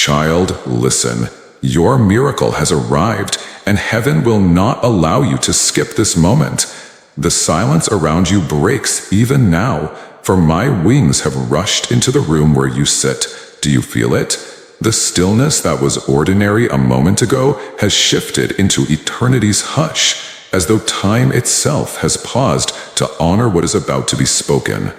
Child, listen. Your miracle has arrived, and heaven will not allow you to skip this moment. The silence around you breaks even now, for my wings have rushed into the room where you sit. Do you feel it? The stillness that was ordinary a moment ago has shifted into eternity's hush, as though time itself has paused to honor what is about to be spoken.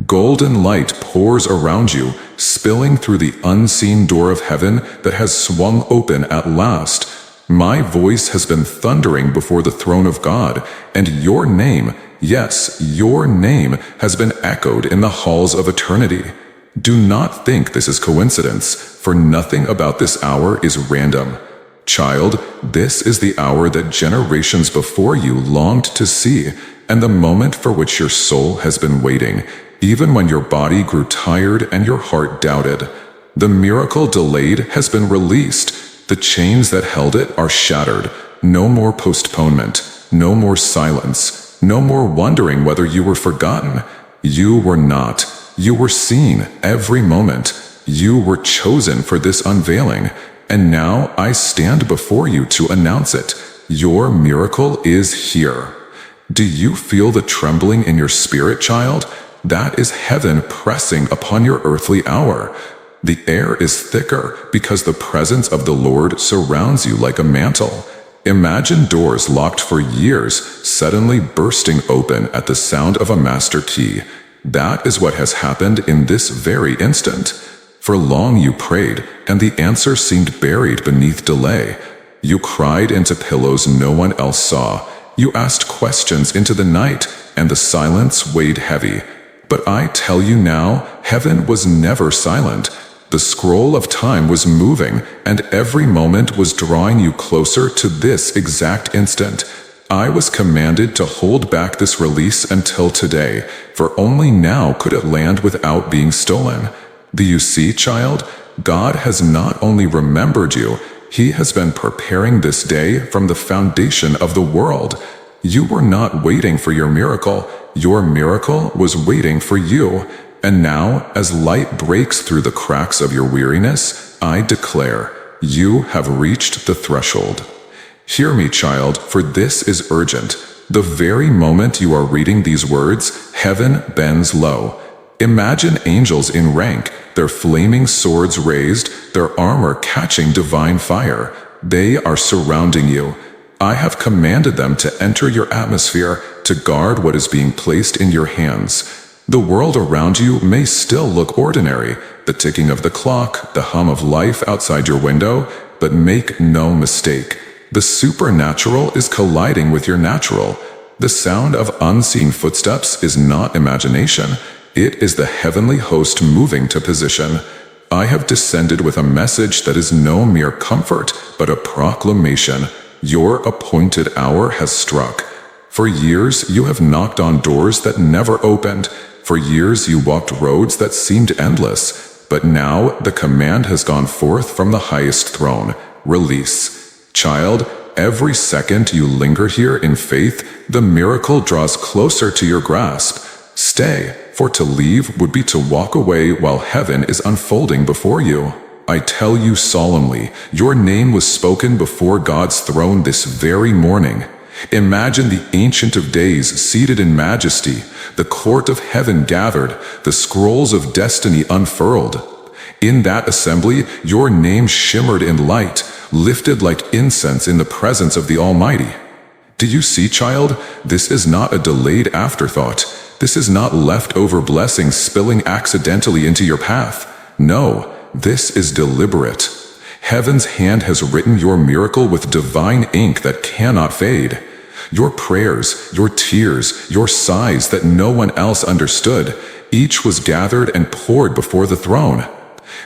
Golden light pours around you, spilling through the unseen door of heaven that has swung open at last. My voice has been thundering before the throne of God, and your name, yes, your name, has been echoed in the halls of eternity. Do not think this is coincidence, for nothing about this hour is random. Child, this is the hour that generations before you longed to see, and the moment for which your soul has been waiting, even when your body grew tired and your heart doubted. The miracle delayed has been released. The chains that held it are shattered. No more postponement, no more silence, no more wondering whether you were forgotten. You were not. You were seen every moment. You were chosen for this unveiling, and now I stand before you to announce it. Your miracle is here. Do you feel the trembling in your spirit, child? That is heaven pressing upon your earthly hour. The air is thicker because the presence of the Lord surrounds you like a mantle. Imagine doors locked for years suddenly bursting open at the sound of a master key. That is what has happened in this very instant. For long you prayed, and the answer seemed buried beneath delay. You cried into pillows no one else saw. You asked questions into the night, and the silence weighed heavy. But I tell you now, heaven was never silent. The scroll of time was moving, and every moment was drawing you closer to this exact instant. I was commanded to hold back this release until today, for only now could it land without being stolen. Do you see, child? God has not only remembered you, He has been preparing this day from the foundation of the world. You were not waiting for your miracle. Your miracle was waiting for you. And now, as light breaks through the cracks of your weariness, I declare, you have reached the threshold. Hear me, child, for this is urgent. The very moment you are reading these words, heaven bends low. Imagine angels in rank, their flaming swords raised, their armor catching divine fire. They are surrounding you. I have commanded them to enter your atmosphere, to guard what is being placed in your hands. The world around you may still look ordinary, the ticking of the clock, the hum of life outside your window, but make no mistake. The supernatural is colliding with your natural. The sound of unseen footsteps is not imagination. It is the heavenly host moving to position. I have descended with a message that is no mere comfort, but a proclamation. Your appointed hour has struck. For years you have knocked on doors that never opened. For years you walked roads that seemed endless. But now the command has gone forth from the highest throne. Release. Child, every second you linger here in faith, the miracle draws closer to your grasp. Stay, for to leave would be to walk away while heaven is unfolding before you. I tell you solemnly, your name was spoken before God's throne this very morning. Imagine the Ancient of Days seated in majesty, the court of heaven gathered, the scrolls of destiny unfurled. In that assembly, your name shimmered in light, lifted like incense in the presence of the Almighty. Do you see, child? This is not a delayed afterthought. This is not leftover blessings spilling accidentally into your path. No, this is deliberate. Heaven's hand has written your miracle with divine ink that cannot fade. Your prayers, your tears, your sighs that no one else understood, each was gathered and poured before the throne.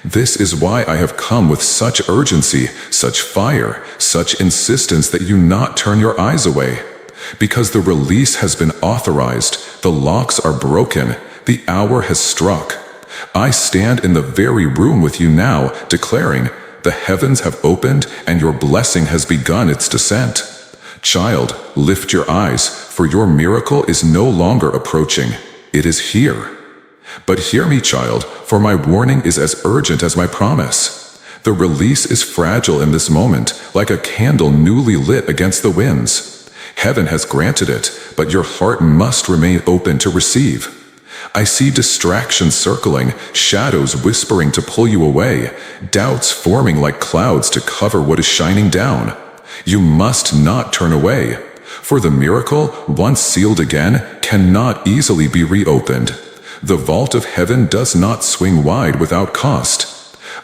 This is why I have come with such urgency, such fire, such insistence that you not turn your eyes away. Because the release has been authorized, the locks are broken, the hour has struck. I stand in the very room with you now, declaring, the heavens have opened and your blessing has begun its descent. Child, lift your eyes, for your miracle is no longer approaching. It is here. But hear me, child, for my warning is as urgent as my promise. The release is fragile in this moment, like a candle newly lit against the winds. Heaven has granted it, but your heart must remain open to receive. I see distractions circling, shadows whispering to pull you away, doubts forming like clouds to cover what is shining down. You must not turn away, for the miracle, once sealed again, cannot easily be reopened. The vault of heaven does not swing wide without cost.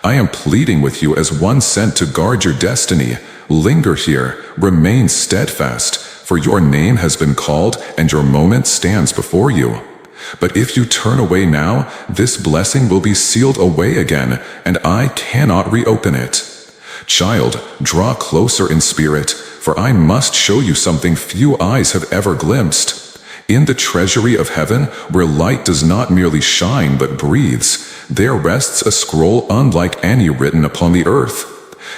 I am pleading with you as one sent to guard your destiny. Linger here, remain steadfast, for your name has been called and your moment stands before you. But if you turn away now, this blessing will be sealed away again, and I cannot reopen it. Child, draw closer in spirit, for I must show you something few eyes have ever glimpsed. In the treasury of heaven, where light does not merely shine but breathes, there rests a scroll unlike any written upon the earth.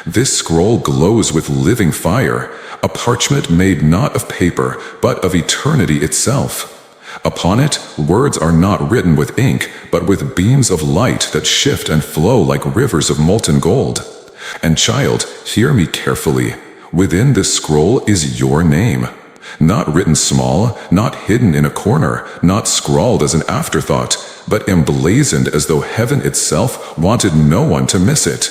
This scroll glows with living fire, a parchment made not of paper, but of eternity itself. Upon it, words are not written with ink, but with beams of light that shift and flow like rivers of molten gold. And child, hear me carefully. Within this scroll is your name. Not written small, not hidden in a corner, not scrawled as an afterthought, but emblazoned as though heaven itself wanted no one to miss it.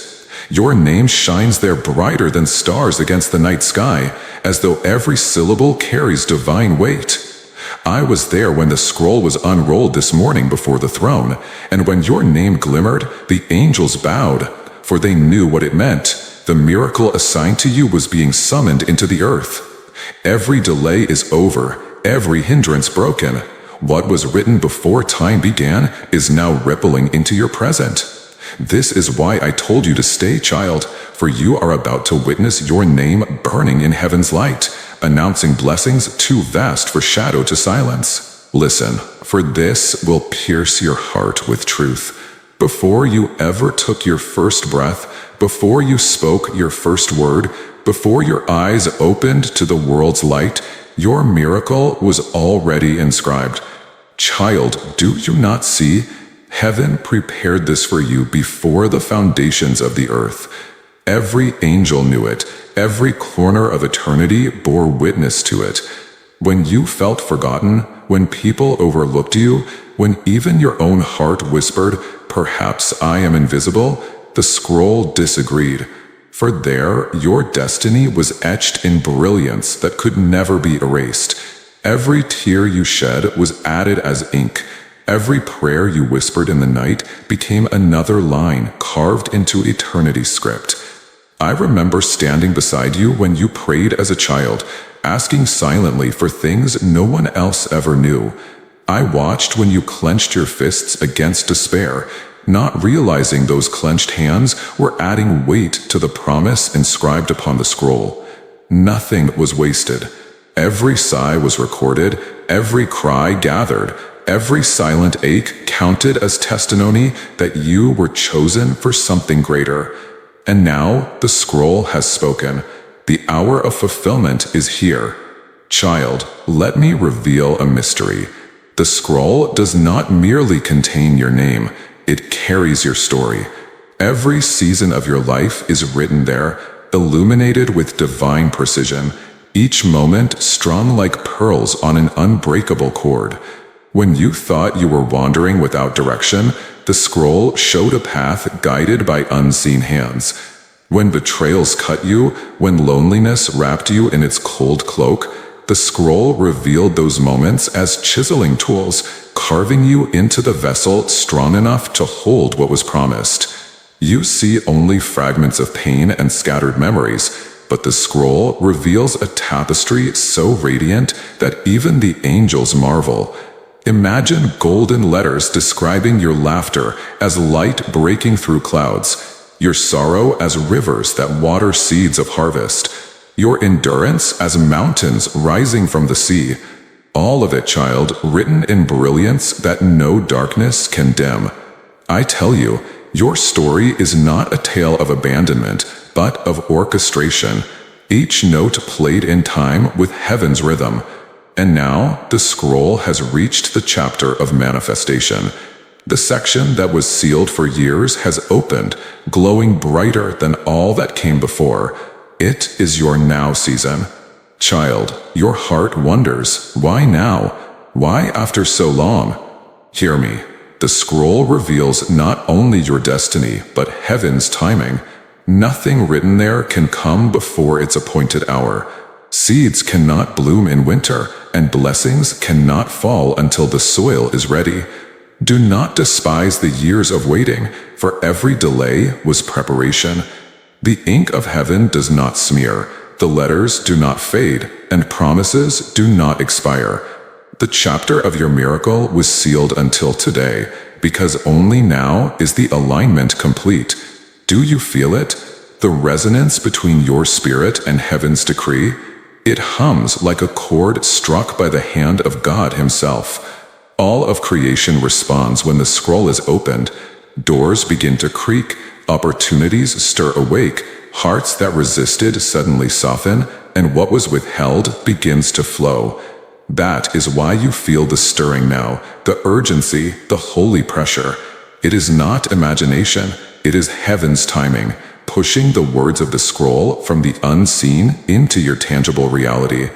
Your name shines there brighter than stars against the night sky, as though every syllable carries divine weight. I was there when the scroll was unrolled this morning before the throne, and when your name glimmered, the angels bowed, for they knew what it meant. The miracle assigned to you was being summoned into the earth. Every delay is over, every hindrance broken. What was written before time began is now rippling into your present. This is why I told you to stay, child, for you are about to witness your name burning in heaven's light, announcing blessings too vast for shadow to silence. Listen, for this will pierce your heart with truth. Before you ever took your first breath, before you spoke your first word, before your eyes opened to the world's light, your miracle was already inscribed. Child, do you not see? Heaven prepared this for you before the foundations of the earth. Every angel knew it. Every corner of eternity bore witness to it. When you felt forgotten, when people overlooked you, when even your own heart whispered, "Perhaps I am invisible," the scroll disagreed. For there, your destiny was etched in brilliance that could never be erased. Every tear you shed was added as ink. Every prayer you whispered in the night became another line carved into eternity's script. I remember standing beside you when you prayed as a child, asking silently for things no one else ever knew. I watched when you clenched your fists against despair, not realizing those clenched hands were adding weight to the promise inscribed upon the scroll. Nothing was wasted. Every sigh was recorded, every cry gathered, every silent ache counted as testimony that you were chosen for something greater. And now the scroll has spoken. The hour of fulfillment is here. Child, let me reveal a mystery. The scroll does not merely contain your name, it carries your story. Every season of your life is written there, illuminated with divine precision, each moment strung like pearls on an unbreakable cord. When you thought you were wandering without direction, the scroll showed a path guided by unseen hands. When betrayals cut you, when loneliness wrapped you in its cold cloak, the scroll revealed those moments as chiseling tools, carving you into the vessel strong enough to hold what was promised. You see only fragments of pain and scattered memories, but the scroll reveals a tapestry so radiant that even the angels marvel. Imagine golden letters describing your laughter as light breaking through clouds, your sorrow as rivers that water seeds of harvest, your endurance as mountains rising from the sea. All of it, child, written in brilliance that no darkness can dim. I tell you, your story is not a tale of abandonment, but of orchestration, each note played in time with heaven's rhythm. And now, the scroll has reached the chapter of manifestation. The section that was sealed for years has opened, glowing brighter than all that came before. It is your now season. Child, your heart wonders, why now? Why after so long? Hear me. The scroll reveals not only your destiny, but heaven's timing. Nothing written there can come before its appointed hour. Seeds cannot bloom in winter, and blessings cannot fall until the soil is ready. Do not despise the years of waiting, for every delay was preparation. The ink of heaven does not smear, the letters do not fade, and promises do not expire. The chapter of your miracle was sealed until today, because only now is the alignment complete. Do you feel it? The resonance between your spirit and heaven's decree? It hums like a chord struck by the hand of God himself. All of creation responds when the scroll is opened. Doors begin to creak, opportunities stir awake, hearts that resisted suddenly soften, and what was withheld begins to flow. That is why you feel the stirring now, the urgency, the holy pressure. It is not imagination, it is heaven's timing, pushing the words of the scroll from the unseen into your tangible reality.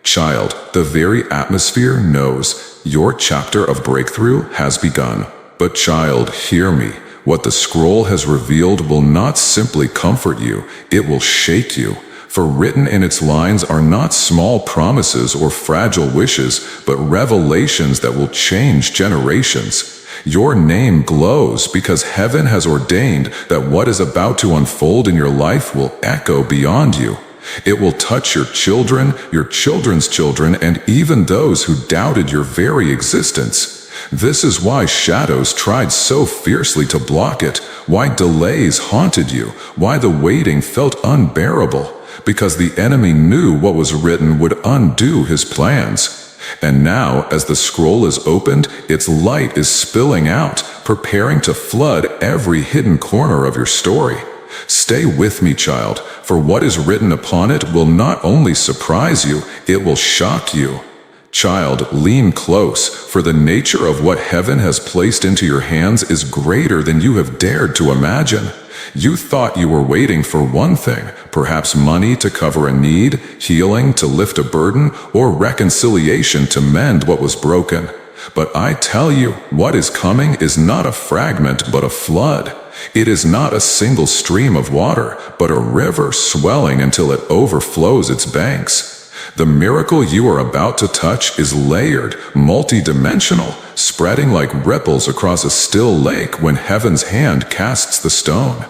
Child, the very atmosphere knows your chapter of breakthrough has begun. But child, hear me. What the scroll has revealed will not simply comfort you, it will shake you. For written in its lines are not small promises or fragile wishes, but revelations that will change generations. Your name glows because heaven has ordained that what is about to unfold in your life will echo beyond you. It will touch your children, your children's children, and even those who doubted your very existence. This is why shadows tried so fiercely to block it, why delays haunted you, why the waiting felt unbearable, because the enemy knew what was written would undo his plans. And now, as the scroll is opened, its light is spilling out, preparing to flood every hidden corner of your story. Stay with me, child, for what is written upon it will not only surprise you, it will shock you. Child, lean close, for the nature of what heaven has placed into your hands is greater than you have dared to imagine. You thought you were waiting for one thing, perhaps money to cover a need, healing to lift a burden, or reconciliation to mend what was broken. But I tell you, what is coming is not a fragment but a flood. It is not a single stream of water, but a river swelling until it overflows its banks. The miracle you are about to touch is layered, multidimensional, spreading like ripples across a still lake when heaven's hand casts the stone.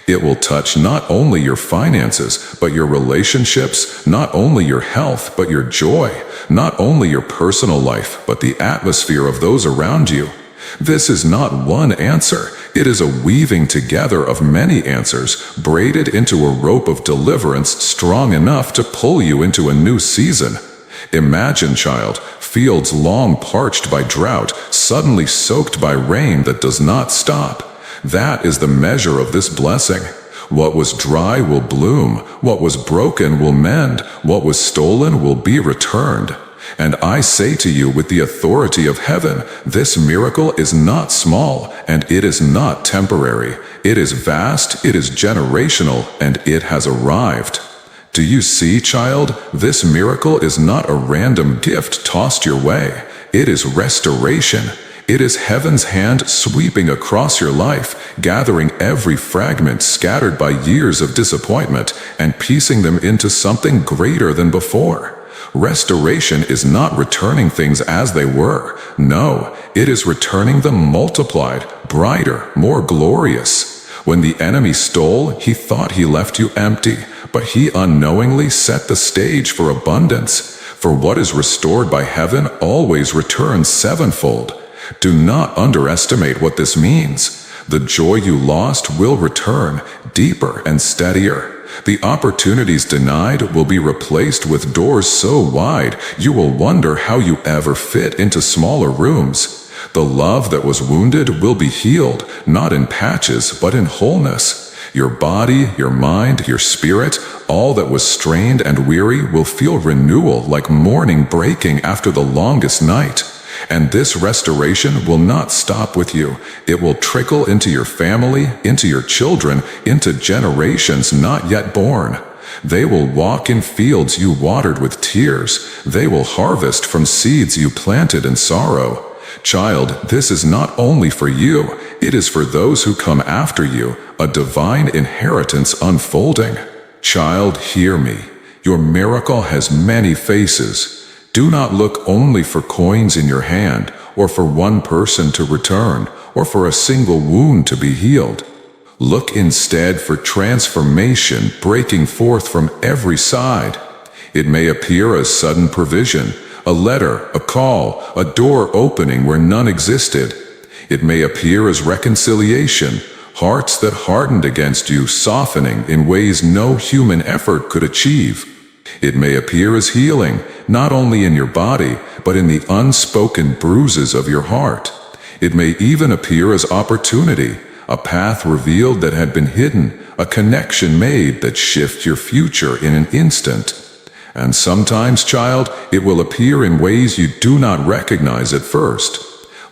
It will touch not only your finances, but your relationships, not only your health, but your joy, not only your personal life, but the atmosphere of those around you. This is not one answer, it is a weaving together of many answers, braided into a rope of deliverance strong enough to pull you into a new season. Imagine, child, fields long parched by drought, suddenly soaked by rain that does not stop. That is the measure of this blessing. What was dry will bloom, what was broken will mend, what was stolen will be returned. And I say to you with the authority of heaven, this miracle is not small, and it is not temporary. It is vast, it is generational, and it has arrived. Do you see, child? This miracle is not a random gift tossed your way. It is restoration. It is heaven's hand sweeping across your life, gathering every fragment scattered by years of disappointment and piecing them into something greater than before. Restoration is not returning things as they were. No, it is returning them multiplied, brighter, more glorious. When the enemy stole, he thought he left you empty, but he unknowingly set the stage for abundance. For what is restored by heaven always returns sevenfold. Do not underestimate what this means. The joy you lost will return, deeper and steadier. The opportunities denied will be replaced with doors so wide you will wonder how you ever fit into smaller rooms. The love that was wounded will be healed, not in patches but in wholeness. Your body, your mind, your spirit, all that was strained and weary will feel renewal like morning breaking after the longest night. And this restoration will not stop with you. It will trickle into your family, into your children, into generations not yet born. They will walk in fields you watered with tears. They will harvest from seeds you planted in sorrow. Child, this is not only for you, it is for those who come after you, a divine inheritance unfolding. Child, hear me. Your miracle has many faces. Do not look only for coins in your hand, or for one person to return, or for a single wound to be healed. Look instead for transformation breaking forth from every side. It may appear as sudden provision, a letter, a call, a door opening where none existed. It may appear as reconciliation, hearts that hardened against you softening in ways no human effort could achieve. It may appear as healing, not only in your body, but in the unspoken bruises of your heart. It may even appear as opportunity, a path revealed that had been hidden, a connection made that shifts your future in an instant. And sometimes, child, it will appear in ways you do not recognize at first.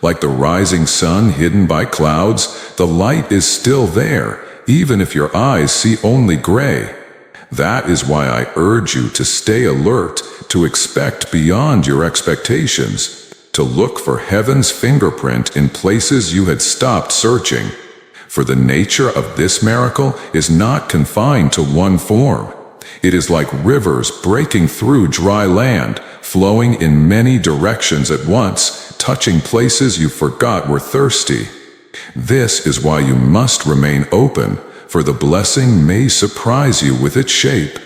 Like the rising sun hidden by clouds, the light is still there, even if your eyes see only gray. That is why I urge you to stay alert, to expect beyond your expectations, to look for heaven's fingerprint in places you had stopped searching. For the nature of this miracle is not confined to one form. It is like rivers breaking through dry land, flowing in many directions at once, touching places you forgot were thirsty. This is why you must remain open, for the blessing may surprise you with its shape.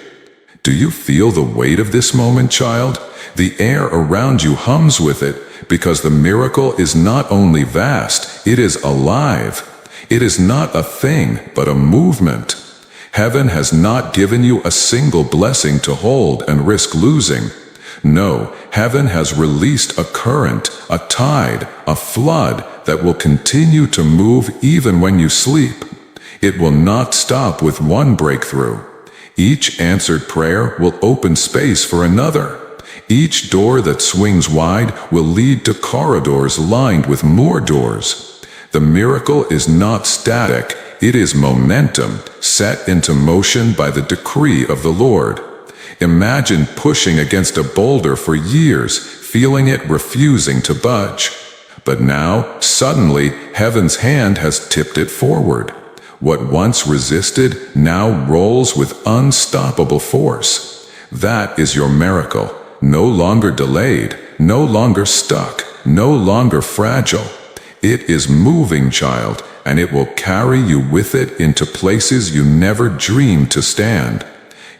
Do you feel the weight of this moment, child? The air around you hums with it, because the miracle is not only vast, it is alive. It is not a thing, but a movement. Heaven has not given you a single blessing to hold and risk losing. No, heaven has released a current, a tide, a flood that will continue to move even when you sleep. It will not stop with one breakthrough. Each answered prayer will open space for another. Each door that swings wide will lead to corridors lined with more doors. The miracle is not static, it is momentum, set into motion by the decree of the Lord. Imagine pushing against a boulder for years, feeling it refusing to budge. But now, suddenly, heaven's hand has tipped it forward. What once resisted now rolls with unstoppable force. That is your miracle, no longer delayed, no longer stuck, no longer fragile. It is moving, child, and it will carry you with it into places you never dreamed to stand.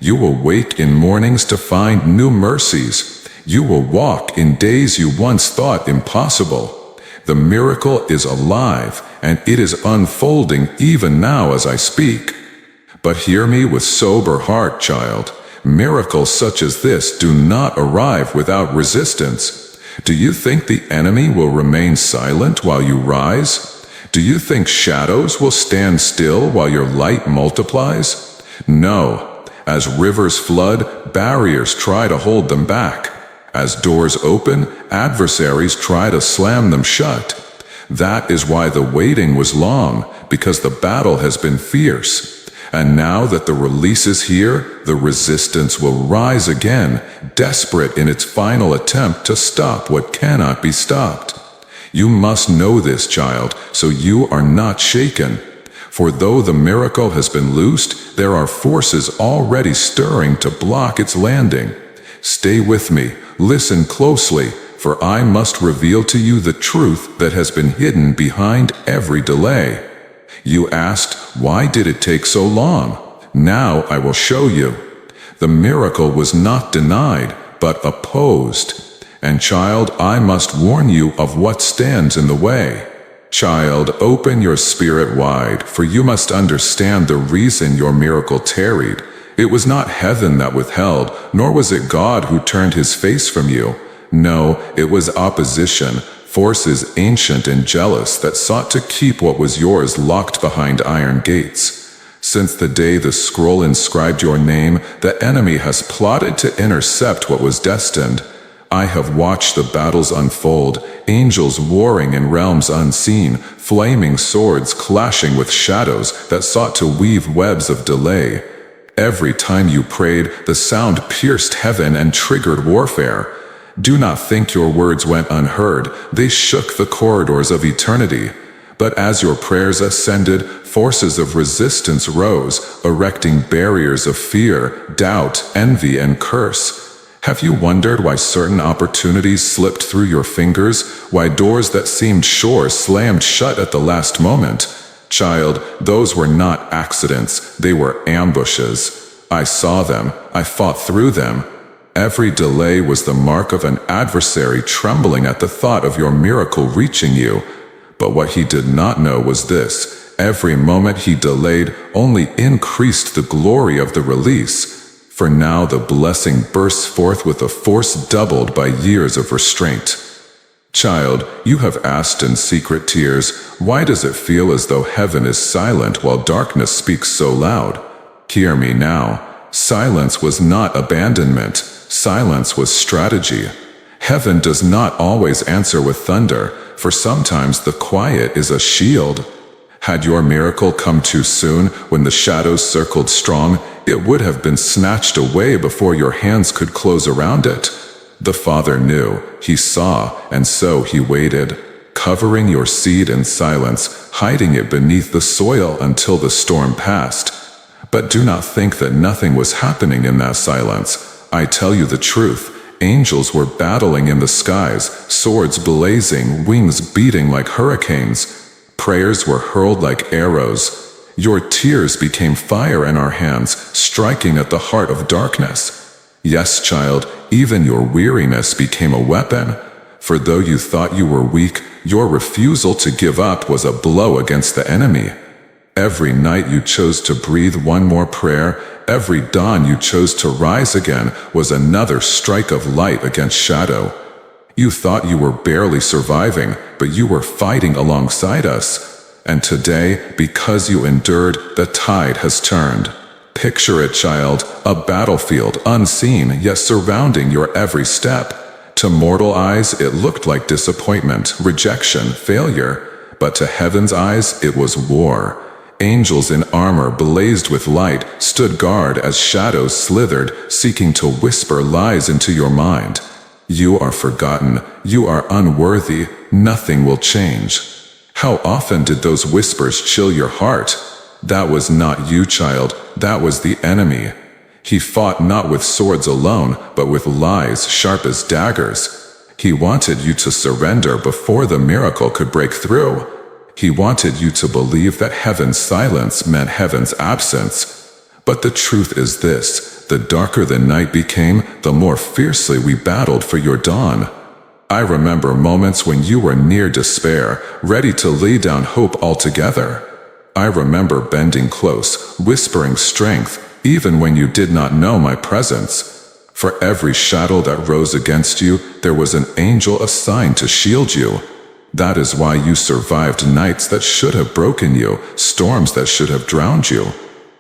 You will wake in mornings to find new mercies. You will walk in days you once thought impossible. The miracle is alive, and it is unfolding even now as I speak. But hear me with sober heart, child. Miracles such as this do not arrive without resistance. Do you think the enemy will remain silent while you rise? Do you think shadows will stand still while your light multiplies? No. As rivers flood, barriers try to hold them back. As doors open, adversaries try to slam them shut. That is why the waiting was long, because the battle has been fierce. And now that the release is here, the resistance will rise again, desperate in its final attempt to stop what cannot be stopped. You must know this, child, so you are not shaken. For though the miracle has been loosed, there are forces already stirring to block its landing. Stay with me, listen closely, for I must reveal to you the truth that has been hidden behind every delay. You asked, why did it take so long? Now I will show you. The miracle was not denied, but opposed. And child, I must warn you of what stands in the way. Child, open your spirit wide, for you must understand the reason your miracle tarried. It was not heaven that withheld, nor was it God who turned his face from you. No, it was opposition, forces ancient and jealous that sought to keep what was yours locked behind iron gates. Since the day the scroll inscribed your name, the enemy has plotted to intercept what was destined. I have watched the battles unfold, angels warring in realms unseen, flaming swords clashing with shadows that sought to weave webs of delay. Every time you prayed, the sound pierced heaven and triggered warfare. Do not think your words went unheard, they shook the corridors of eternity. But as your prayers ascended, forces of resistance rose, erecting barriers of fear, doubt, envy, and curse. Have you wondered why certain opportunities slipped through your fingers, why doors that seemed sure slammed shut at the last moment? Child, those were not accidents, they were ambushes. I saw them, I fought through them. Every delay was the mark of an adversary trembling at the thought of your miracle reaching you. But what he did not know was this: every moment he delayed only increased the glory of the release. For now the blessing bursts forth with a force doubled by years of restraint. Child, you have asked in secret tears, why does it feel as though heaven is silent while darkness speaks so loud? Hear me now. Silence was not abandonment. Silence was strategy. Heaven does not always answer with thunder, for sometimes the quiet is a shield. Had your miracle come too soon, when the shadows circled strong, it would have been snatched away before your hands could close around it. The Father knew, He saw, and so He waited, covering your seed in silence, hiding it beneath the soil until the storm passed. But do not think that nothing was happening in that silence. I tell you the truth. Angels were battling in the skies, swords blazing, wings beating like hurricanes. Prayers were hurled like arrows. Your tears became fire in our hands, striking at the heart of darkness. Yes, child, even your weariness became a weapon. For though you thought you were weak, your refusal to give up was a blow against the enemy. Every night you chose to breathe one more prayer, every dawn you chose to rise again was another strike of light against shadow. You thought you were barely surviving, but you were fighting alongside us. And today, because you endured, the tide has turned. Picture it, child, a battlefield unseen yet surrounding your every step. To mortal eyes, it looked like disappointment, rejection, failure. But to heaven's eyes, it was war. Angels in armor blazed with light stood guard as shadows slithered, seeking to whisper lies into your mind. You are forgotten, you are unworthy, nothing will change. How often did those whispers chill your heart? That was not you, child, that was the enemy. He fought not with swords alone, but with lies sharp as daggers. He wanted you to surrender before the miracle could break through. He wanted you to believe that heaven's silence meant heaven's absence. But the truth is this: the darker the night became, the more fiercely we battled for your dawn. I remember moments when you were near despair, ready to lay down hope altogether. I remember bending close, whispering strength, even when you did not know my presence. For every shadow that rose against you, there was an angel assigned to shield you. That is why you survived nights that should have broken you, storms that should have drowned you.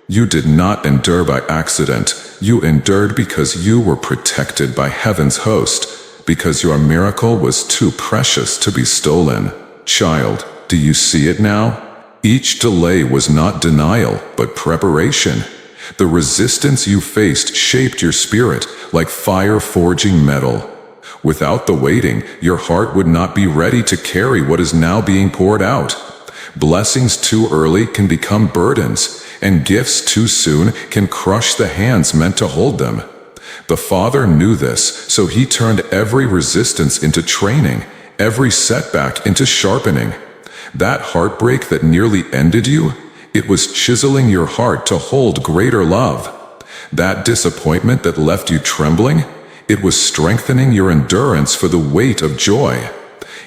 You did not endure by accident. You endured because you were protected by heaven's host, because your miracle was too precious to be stolen. Child, do you see it now? Each delay was not denial, but preparation. The resistance you faced shaped your spirit like fire forging metal. Without the waiting, your heart would not be ready to carry what is now being poured out. Blessings too early can become burdens, and gifts too soon can crush the hands meant to hold them. The Father knew this, so He turned every resistance into training, every setback into sharpening. That heartbreak that nearly ended you, it was chiseling your heart to hold greater love. That disappointment that left you trembling, it was strengthening your endurance for the weight of joy.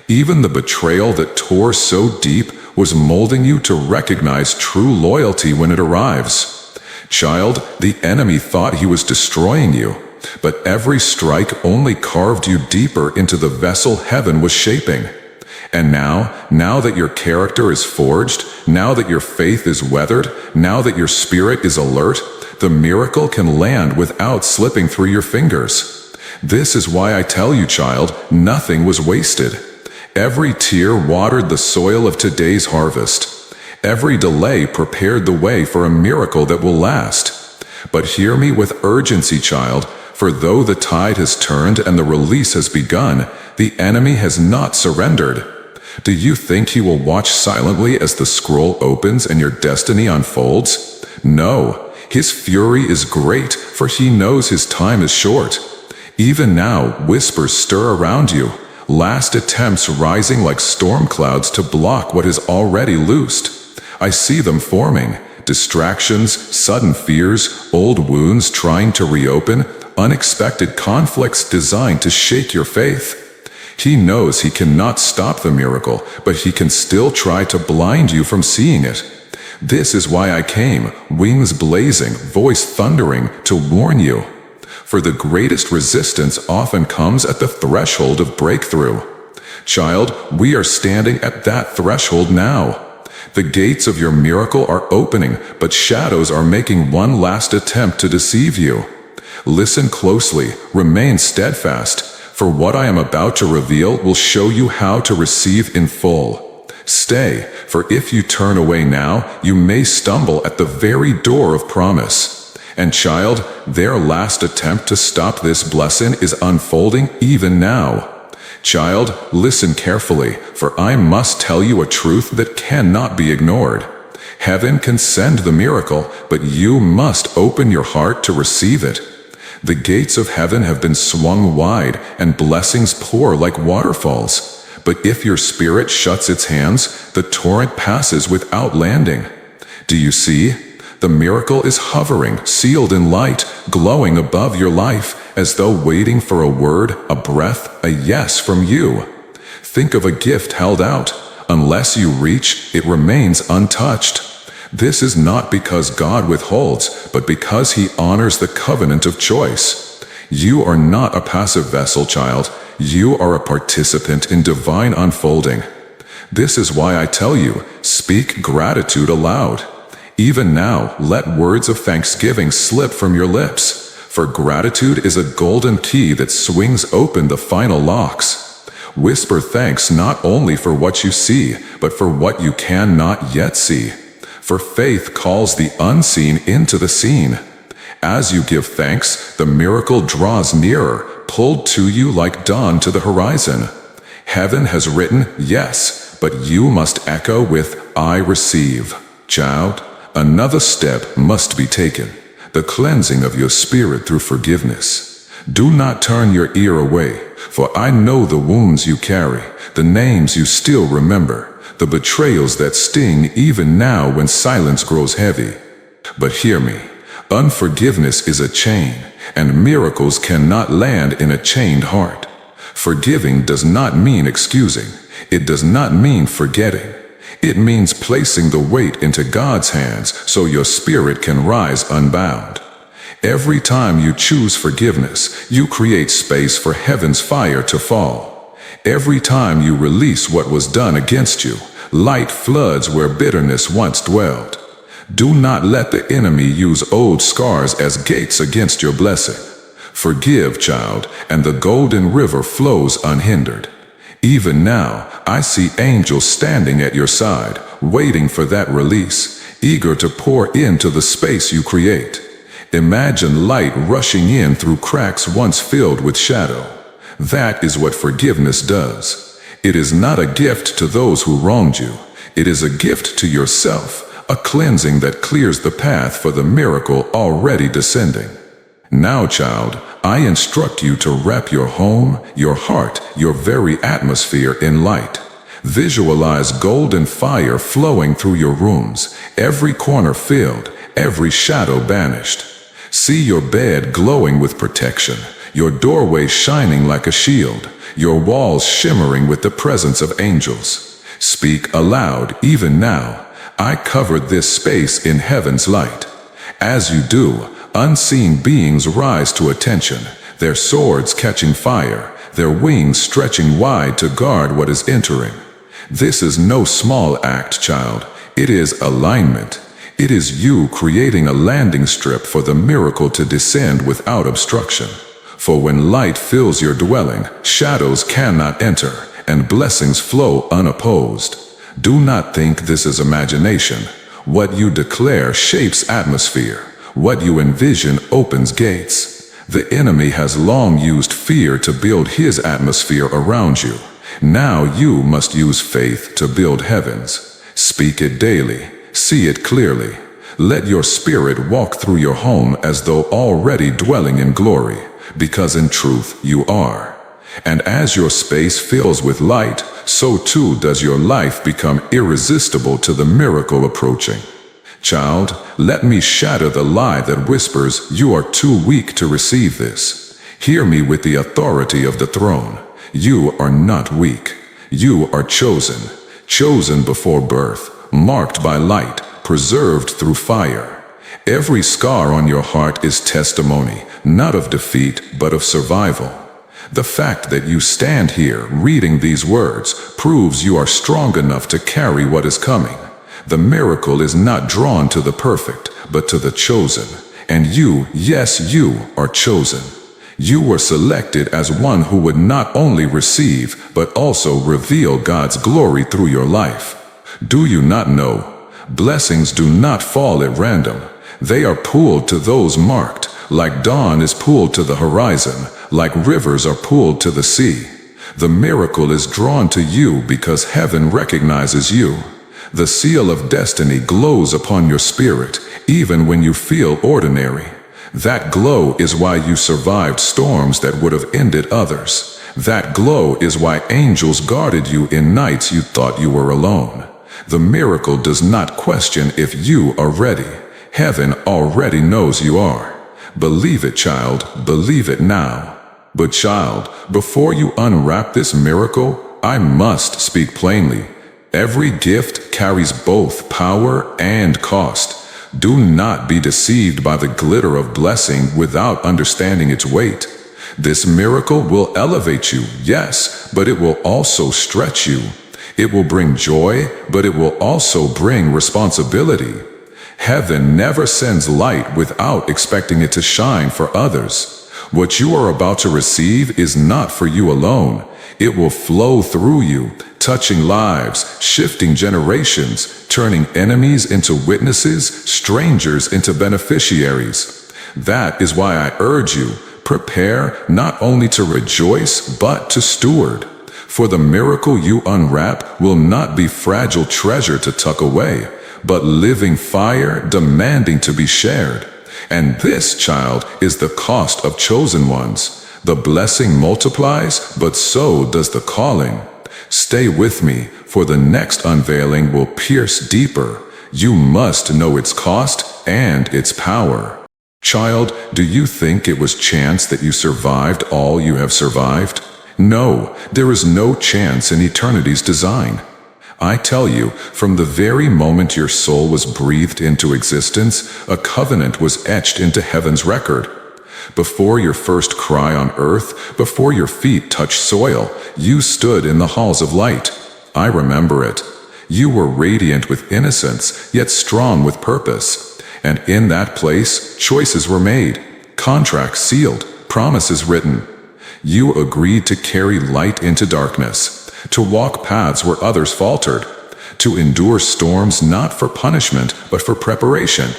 Even the betrayal that tore so deep was molding you to recognize true loyalty when it arrives. Child, the enemy thought he was destroying you, but every strike only carved you deeper into the vessel heaven was shaping. And now that your character is forged, now that your faith is weathered, now that your spirit is alert, the miracle can land without slipping through your fingers. This is why I tell you, child, nothing was wasted. Every tear watered the soil of today's harvest. Every delay prepared the way for a miracle that will last. But hear me with urgency, child, for though the tide has turned and the release has begun, the enemy has not surrendered. Do you think he will watch silently as the scroll opens and your destiny unfolds? No, his fury is great, for he knows his time is short. Even now, whispers stir around you, last attempts rising like storm clouds to block what is already loosed. I see them forming, distractions, sudden fears, old wounds trying to reopen, unexpected conflicts designed to shake your faith. He knows he cannot stop the miracle, but he can still try to blind you from seeing it. This is why I came, wings blazing, voice thundering, to warn you. For the greatest resistance often comes at the threshold of breakthrough. Child, we are standing at that threshold now. The gates of your miracle are opening, but shadows are making one last attempt to deceive you. Listen closely, remain steadfast, for what I am about to reveal will show you how to receive in full. Stay, for if you turn away now, you may stumble at the very door of promise. And child, their last attempt to stop this blessing is unfolding even now. Child, listen carefully, for I must tell you a truth that cannot be ignored. Heaven can send the miracle, but you must open your heart to receive it. The gates of heaven have been swung wide, and blessings pour like waterfalls. But if your spirit shuts its hands, the torrent passes without landing. Do you see? The miracle is hovering, sealed in light, glowing above your life, as though waiting for a word, a breath, a yes from you. Think of a gift held out. Unless you reach, it remains untouched. This is not because God withholds, but because he honors the covenant of choice. You are not a passive vessel, child. You are a participant in divine unfolding. This is why I tell you, speak gratitude aloud. Even now, let words of thanksgiving slip from your lips, for gratitude is a golden key that swings open the final locks. Whisper thanks not only for what you see, but for what you cannot yet see. For faith calls the unseen into the seen. As you give thanks, the miracle draws nearer, pulled to you like dawn to the horizon. Heaven has written, yes, but you must echo with, I receive. Child, another step must be taken, the cleansing of your spirit through forgiveness. Do not turn your ear away, for I know the wounds you carry, the names you still remember, the betrayals that sting even now when silence grows heavy. But hear me, unforgiveness is a chain, and miracles cannot land in a chained heart. Forgiving does not mean excusing. It does not mean forgetting. It means placing the weight into God's hands so your spirit can rise unbound. Every time you choose forgiveness, you create space for heaven's fire to fall. Every time you release what was done against you, light floods where bitterness once dwelled. Do not let the enemy use old scars as gates against your blessing. Forgive, child, and the golden river flows unhindered. Even now, I see angels standing at your side, waiting for that release, eager to pour into the space you create. Imagine light rushing in through cracks once filled with shadow. That is what forgiveness does. It is not a gift to those who wronged you. It is a gift to yourself, a cleansing that clears the path for the miracle already descending. Now, child, I instruct you to wrap your home, your heart, your very atmosphere in light. Visualize golden fire flowing through your rooms, every corner filled, every shadow banished. See your bed glowing with protection, your doorway shining like a shield, your walls shimmering with the presence of angels. Speak aloud even now. I covered this space in heaven's light. As you do, unseen beings rise to attention, their swords catching fire, their wings stretching wide to guard what is entering. This is no small act, child. It is alignment. It is you creating a landing strip for the miracle to descend without obstruction. For when light fills your dwelling, shadows cannot enter, and blessings flow unopposed. Do not think this is imagination. What you declare shapes atmosphere. What you envision opens gates. The enemy has long used fear to build his atmosphere around you. Now you must use faith to build heavens. Speak it daily. See it clearly. Let your spirit walk through your home as though already dwelling in glory, because in truth you are. And as your space fills with light, so too does your life become irresistible to the miracle approaching. Child, let me shatter the lie that whispers you are too weak to receive this. Hear me with the authority of the throne. You are not weak. You are chosen. Chosen before birth, marked by light, preserved through fire. Every scar on your heart is testimony, not of defeat, but of survival. The fact that you stand here reading these words proves you are strong enough to carry what is coming. The miracle is not drawn to the perfect, but to the chosen. And you, yes, you are chosen. You were selected as one who would not only receive, but also reveal God's glory through your life. Do you not know? Blessings do not fall at random. They are pulled to those marked, like dawn is pulled to the horizon, like rivers are pulled to the sea. The miracle is drawn to you because heaven recognizes you. The seal of destiny glows upon your spirit, even when you feel ordinary. That glow is why you survived storms that would have ended others. That glow is why angels guarded you in nights you thought you were alone. The miracle does not question if you are ready. Heaven already knows you are. Believe it, child, believe it now. But child, before you unwrap this miracle, I must speak plainly. Every gift carries both power and cost. Do not be deceived by the glitter of blessing without understanding its weight. This miracle will elevate you, yes, but it will also stretch you. It will bring joy, but it will also bring responsibility. Heaven never sends light without expecting it to shine for others. What you are about to receive is not for you alone. It will flow through you, touching lives, shifting generations, turning enemies into witnesses, strangers into beneficiaries. That is why I urge you, prepare not only to rejoice, but to steward. For the miracle you unwrap will not be fragile treasure to tuck away, but living fire demanding to be shared. And this, child, is the cost of chosen ones. The blessing multiplies, but so does the calling. Stay with me, for the next unveiling will pierce deeper. You must know its cost and its power. Child, do you think it was chance that you survived all you have survived? No, there is no chance in eternity's design. I tell you, from the very moment your soul was breathed into existence, a covenant was etched into heaven's record. Before your first cry on earth, before your feet touched soil, you stood in the halls of light. I remember it. You were radiant with innocence, yet strong with purpose. And in that place, choices were made, contracts sealed, promises written. You agreed to carry light into darkness, to walk paths where others faltered, to endure storms not for punishment, but for preparation.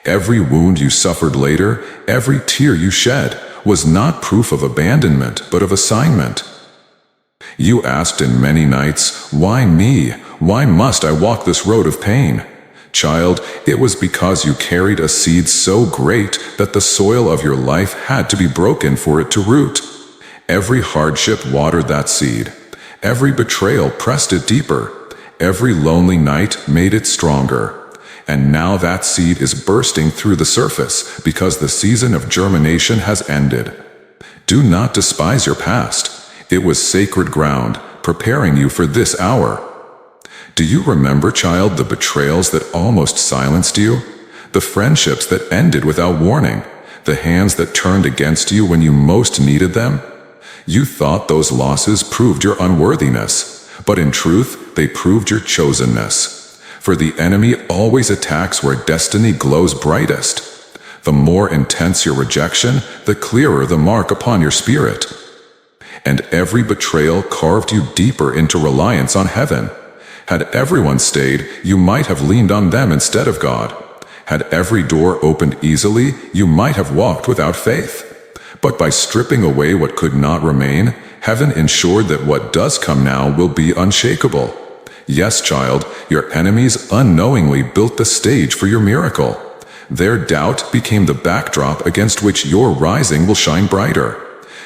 Every wound you suffered later, every tear you shed, was not proof of abandonment, but of assignment. You asked in many nights, why me? Why must I walk this road of pain? Child, it was because you carried a seed so great that the soil of your life had to be broken for it to root. Every hardship watered that seed. Every betrayal pressed it deeper. Every lonely night made it stronger. And now that seed is bursting through the surface because the season of germination has ended. Do not despise your past. It was sacred ground, preparing you for this hour. Do you remember, child, the betrayals that almost silenced you? The friendships that ended without warning? The hands that turned against you when you most needed them? You thought those losses proved your unworthiness, but in truth, they proved your chosenness. For the enemy always attacks where destiny glows brightest. The more intense your rejection, the clearer the mark upon your spirit. and every betrayal carved you deeper into reliance on heaven. Had everyone stayed, you might have leaned on them instead of God. Had every door opened easily, you might have walked without faith. But by stripping away what could not remain, heaven ensured that what does come now will be unshakable. Yes, child, your enemies unknowingly built the stage for your miracle. Their doubt became the backdrop against which your rising will shine brighter.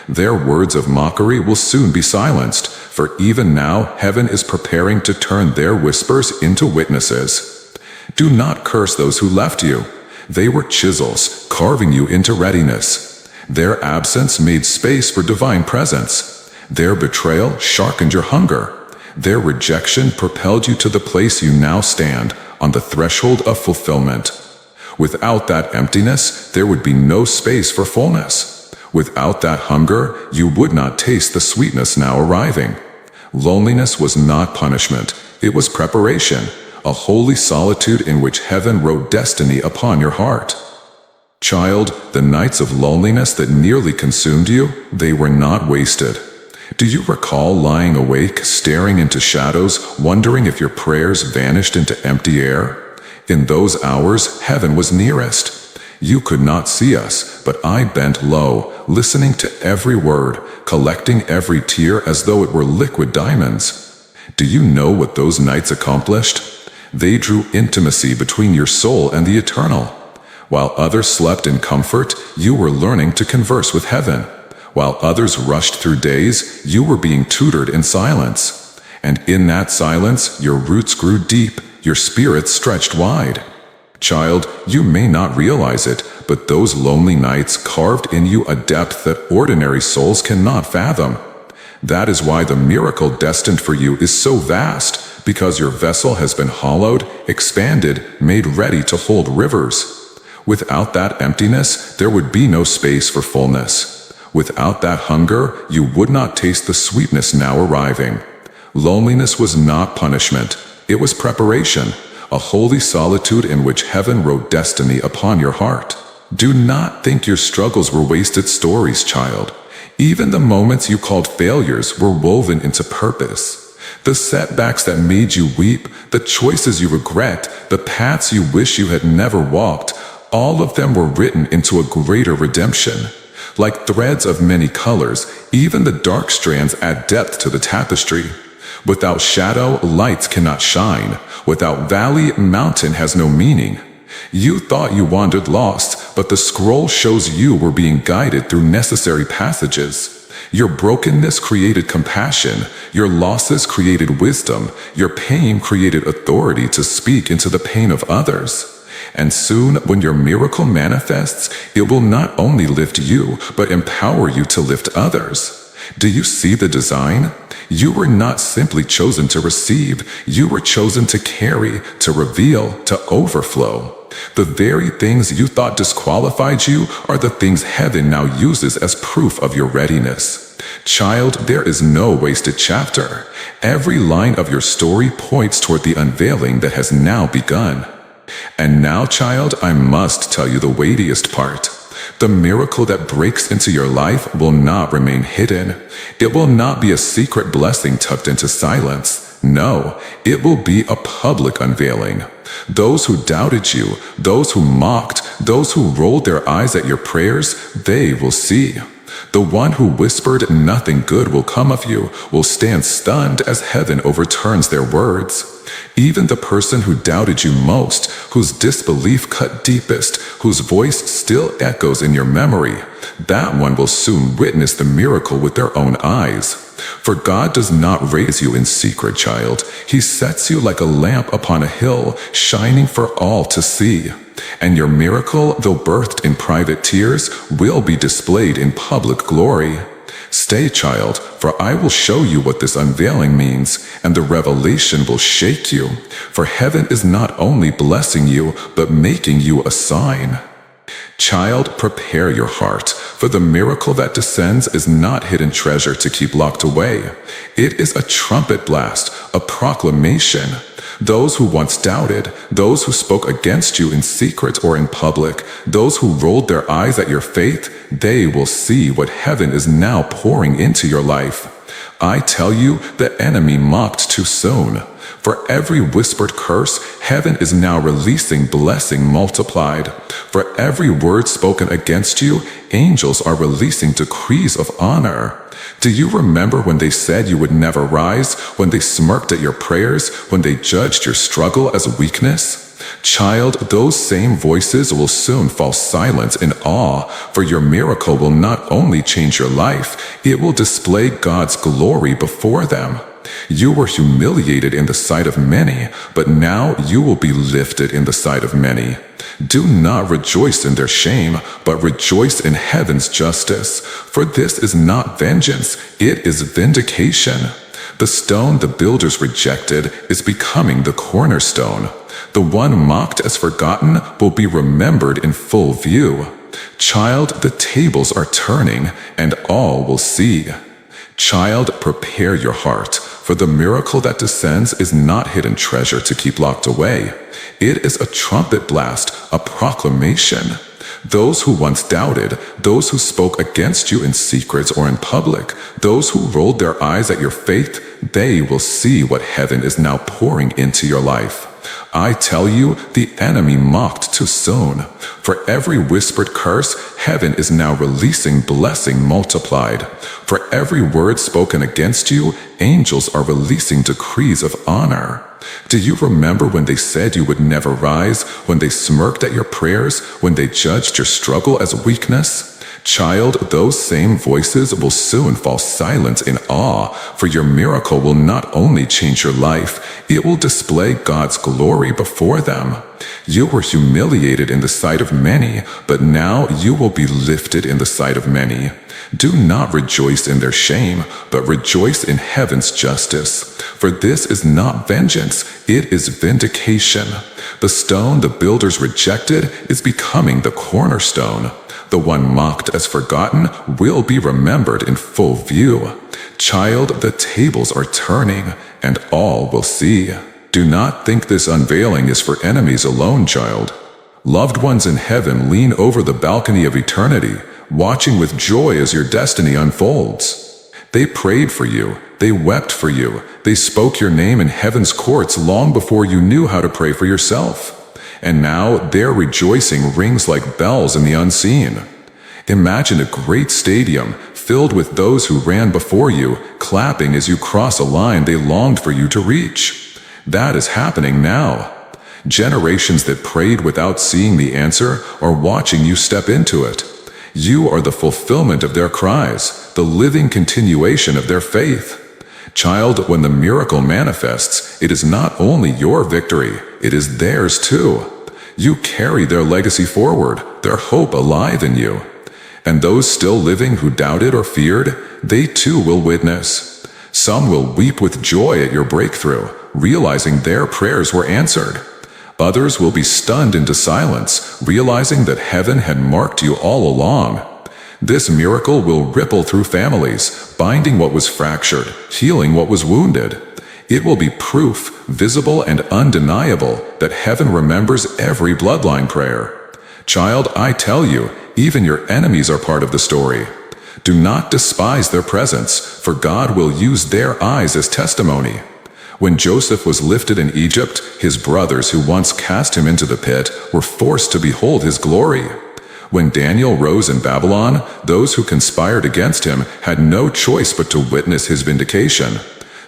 Their words of mockery will soon be silenced, for even now heaven is preparing to turn their whispers into witnesses. Do not curse those who left you. They were chisels, carving you into readiness. Their absence made space for divine presence. Their betrayal sharpened your hunger. Their rejection propelled you to the place you now stand, on the threshold of fulfillment. Without that emptiness, there would be no space for fullness. Without that hunger, you would not taste the sweetness now arriving. Loneliness was not punishment, it was preparation, a holy solitude in which heaven wrote destiny upon your heart. Child, the nights of loneliness that nearly consumed you, they were not wasted. Do you recall lying awake, staring into shadows, wondering if your prayers vanished into empty air? In those hours, heaven was nearest. You could not see us, but I bent low, listening to every word, collecting every tear as though it were liquid diamonds. Do you know what those nights accomplished? They drew intimacy between your soul and the eternal. While others slept in comfort, you were learning to converse with heaven. While others rushed through days, you were being tutored in silence. And in that silence, your roots grew deep, your spirit stretched wide. Child, you may not realize it, but those lonely nights carved in you a depth that ordinary souls cannot fathom. That is why the miracle destined for you is so vast, because your vessel has been hollowed, expanded, made ready to hold rivers. Without that emptiness, there would be no space for fullness. Without that hunger, you would not taste the sweetness now arriving. Loneliness was not punishment, it was preparation. A holy solitude in which heaven wrote destiny upon your heart. Do not think your struggles were wasted stories, child. Even the moments you called failures were woven into purpose. The setbacks that made you weep, the choices you regret, the paths you wish you had never walked, all of them were written into a greater redemption. Like threads of many colors, even the dark strands add depth to the tapestry. Without shadow, lights cannot shine. Without valley, mountain has no meaning. You thought you wandered lost, but the scroll shows you were being guided through necessary passages. Your brokenness created compassion. Your losses created wisdom. Your pain created authority to speak into the pain of others. And soon, when your miracle manifests, it will not only lift you, but empower you to lift others. Do you see the design? You were not simply chosen to receive, you were chosen to carry, to reveal, to overflow. The very things you thought disqualified you are the things heaven now uses as proof of your readiness. Child, there is no wasted chapter. Every line of your story points toward the unveiling that has now begun. And now, child, I must tell you the weightiest part. The miracle that breaks into your life will not remain hidden. It will not be a secret blessing tucked into silence. No, it will be a public unveiling. Those who doubted you, those who mocked, those who rolled their eyes at your prayers, they will see. The one who whispered nothing good will come of you will stand stunned as heaven overturns their words. Even the person who doubted you most, whose disbelief cut deepest, whose voice still echoes in your memory, that one will soon witness the miracle with their own eyes. For God does not raise you in secret, child. He sets you like a lamp upon a hill, shining for all to see. And your miracle, though birthed in private tears, will be displayed in public glory. Stay, child, for I will show you what this unveiling means, and the revelation will shake you. For heaven is not only blessing you, but making you a sign. Child, prepare your heart, for the miracle that descends is not hidden treasure to keep locked away. It is a trumpet blast, a proclamation. Those who once doubted, those who spoke against you in secret or in public, those who rolled their eyes at your faith, they will see what heaven is now pouring into your life. I tell you, the enemy mocked too soon. For every whispered curse, heaven is now releasing blessing multiplied. For every word spoken against you, angels are releasing decrees of honor. Do you remember when they said you would never rise, when they smirked at your prayers, when they judged your struggle as weakness? Child, those same voices will soon fall silent in awe, for your miracle will not only change your life, it will display God's glory before them. You were humiliated in the sight of many, but now you will be lifted in the sight of many. Do not rejoice in their shame, but rejoice in heaven's justice. For this is not vengeance, it is vindication. The stone the builders rejected is becoming the cornerstone. The one mocked as forgotten will be remembered in full view. Child, the tables are turning, and all will see. Child, prepare your heart, for the miracle that descends is not hidden treasure to keep locked away. It is a trumpet blast, a proclamation. Those who once doubted, those who spoke against you in secret or in public, those who rolled their eyes at your faith, they will see what heaven is now pouring into your life. I tell you, the enemy mocked too soon. For every whispered curse, heaven is now releasing blessing multiplied. For every word spoken against you, angels are releasing decrees of honor. Do you remember when they said you would never rise, when they smirked at your prayers, when they judged your struggle as weakness? Child, those same voices will soon fall silent in awe, for your miracle will not only change your life, it will display God's glory before them. You were humiliated in the sight of many, but now you will be lifted in the sight of many. Do not rejoice in their shame, but rejoice in heaven's justice. For this is not vengeance, it is vindication. The stone the builders rejected is becoming the cornerstone. The one mocked as forgotten will be remembered in full view. Child, the tables are turning, and all will see. Do not think this unveiling is for enemies alone, child. Loved ones in heaven lean over the balcony of eternity, watching with joy as your destiny unfolds. They prayed for you, they wept for you, they spoke your name in heaven's courts long before you knew how to pray for yourself. And now their rejoicing rings like bells in the unseen. Imagine a great stadium filled with those who ran before you, clapping as you cross a line they longed for you to reach. That is happening now. Generations that prayed without seeing the answer are watching you step into it. You are the fulfillment of their cries, the living continuation of their faith. Child, when the miracle manifests, it is not only your victory, it is theirs too. You carry their legacy forward, their hope alive in you. And those still living who doubted or feared, they too will witness. Some will weep with joy at your breakthrough, realizing their prayers were answered. Others will be stunned into silence, realizing that heaven had marked you all along. This miracle will ripple through families, binding what was fractured, healing what was wounded. It will be proof, visible and undeniable, that heaven remembers every bloodline prayer. Child, I tell you, even your enemies are part of the story. Do not despise their presence, for God will use their eyes as testimony. When Joseph was lifted in Egypt, his brothers who once cast him into the pit were forced to behold his glory. When Daniel rose in Babylon, those who conspired against him had no choice but to witness his vindication.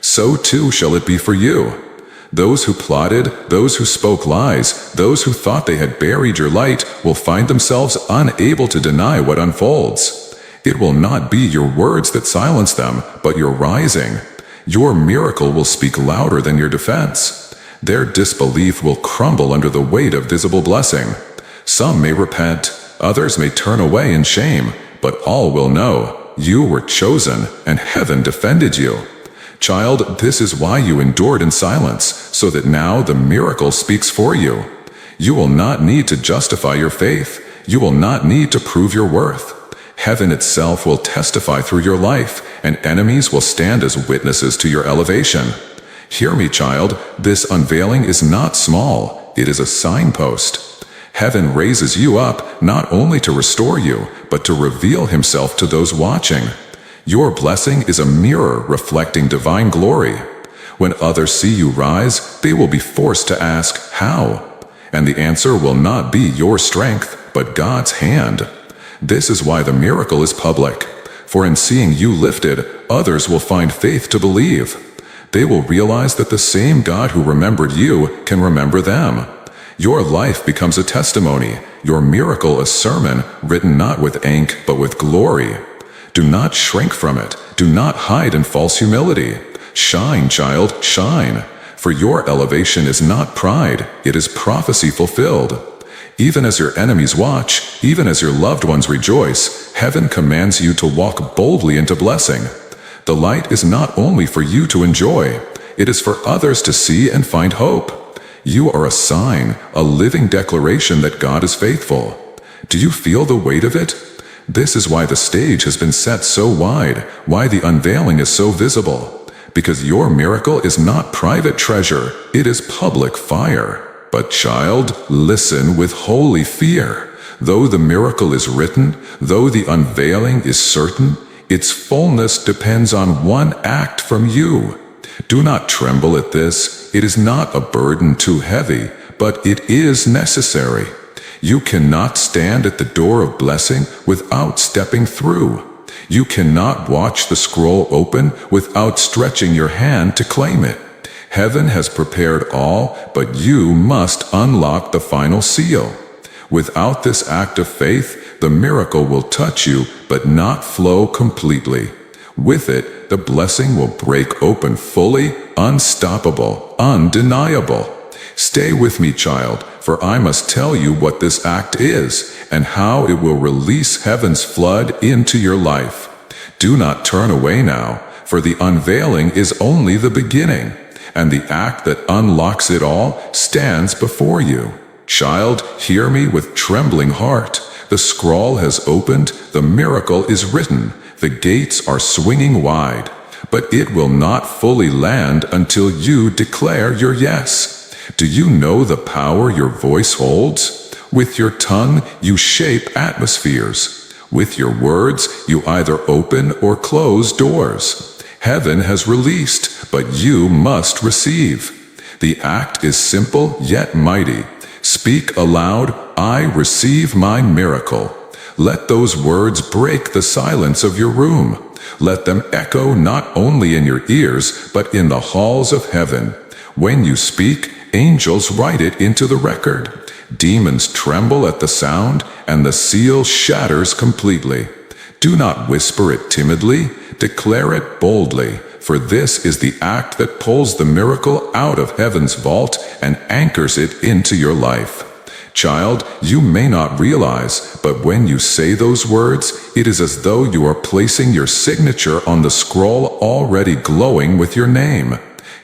So too shall it be for you. Those who plotted, those who spoke lies, those who thought they had buried your light will find themselves unable to deny what unfolds. It will not be your words that silence them, but your rising. Your miracle will speak louder than your defense. Their disbelief will crumble under the weight of visible blessing. Some may repent, others may turn away in shame, but all will know you were chosen and heaven defended you. Child, this is why you endured in silence, so that now the miracle speaks for you. You will not need to justify your faith. You will not need to prove your worth. Heaven itself will testify through your life, and enemies will stand as witnesses to your elevation. Hear me, child, this unveiling is not small, it is a signpost. Heaven raises you up not only to restore you, but to reveal himself to those watching. Your blessing is a mirror reflecting divine glory. When others see you rise, they will be forced to ask, how? And the answer will not be your strength, but God's hand. This is why the miracle is public. For in seeing you lifted, others will find faith to believe. They will realize that the same God who remembered you can remember them. Your life becomes a testimony, your miracle a sermon written not with ink but with glory. Do not shrink from it. Do not hide in false humility. Shine, child, shine. For your elevation is not pride, it is prophecy fulfilled. Even as your enemies watch, even as your loved ones rejoice, heaven commands you to walk boldly into blessing. The light is not only for you to enjoy, it is for others to see and find hope. You are a sign, a living declaration that God is faithful. Do you feel the weight of it? This is why the stage has been set so wide, why the unveiling is so visible. Because your miracle is not private treasure, it is public fire. But child, listen with holy fear. Though the miracle is written, though the unveiling is certain, its fullness depends on one act from you. Do not tremble at this. It is not a burden too heavy, but it is necessary. You cannot stand at the door of blessing without stepping through. You cannot watch the scroll open without stretching your hand to claim it. Heaven has prepared all, but you must unlock the final seal. Without this act of faith, the miracle will touch you, but not flow completely. With it, the blessing will break open fully, unstoppable, undeniable. Stay with me, child, for I must tell you what this act is, and how it will release heaven's flood into your life. Do not turn away now, for the unveiling is only the beginning, and the act that unlocks it all stands before you. Child, hear me with trembling heart. The scroll has opened, the miracle is written, the gates are swinging wide, but it will not fully land until you declare your yes. Do you know the power your voice holds? With your tongue, you shape atmospheres. With your words, you either open or close doors. Heaven has released, but you must receive. The act is simple yet mighty. Speak aloud, I receive my miracle. Let those words break the silence of your room. Let them echo not only in your ears, but in the halls of heaven. When you speak, angels write it into the record. Demons tremble at the sound, and the seal shatters completely. Do not whisper it timidly, declare it boldly, for this is the act that pulls the miracle out of heaven's vault and anchors it into your life. Child, you may not realize, but when you say those words, it is as though you are placing your signature on the scroll already glowing with your name.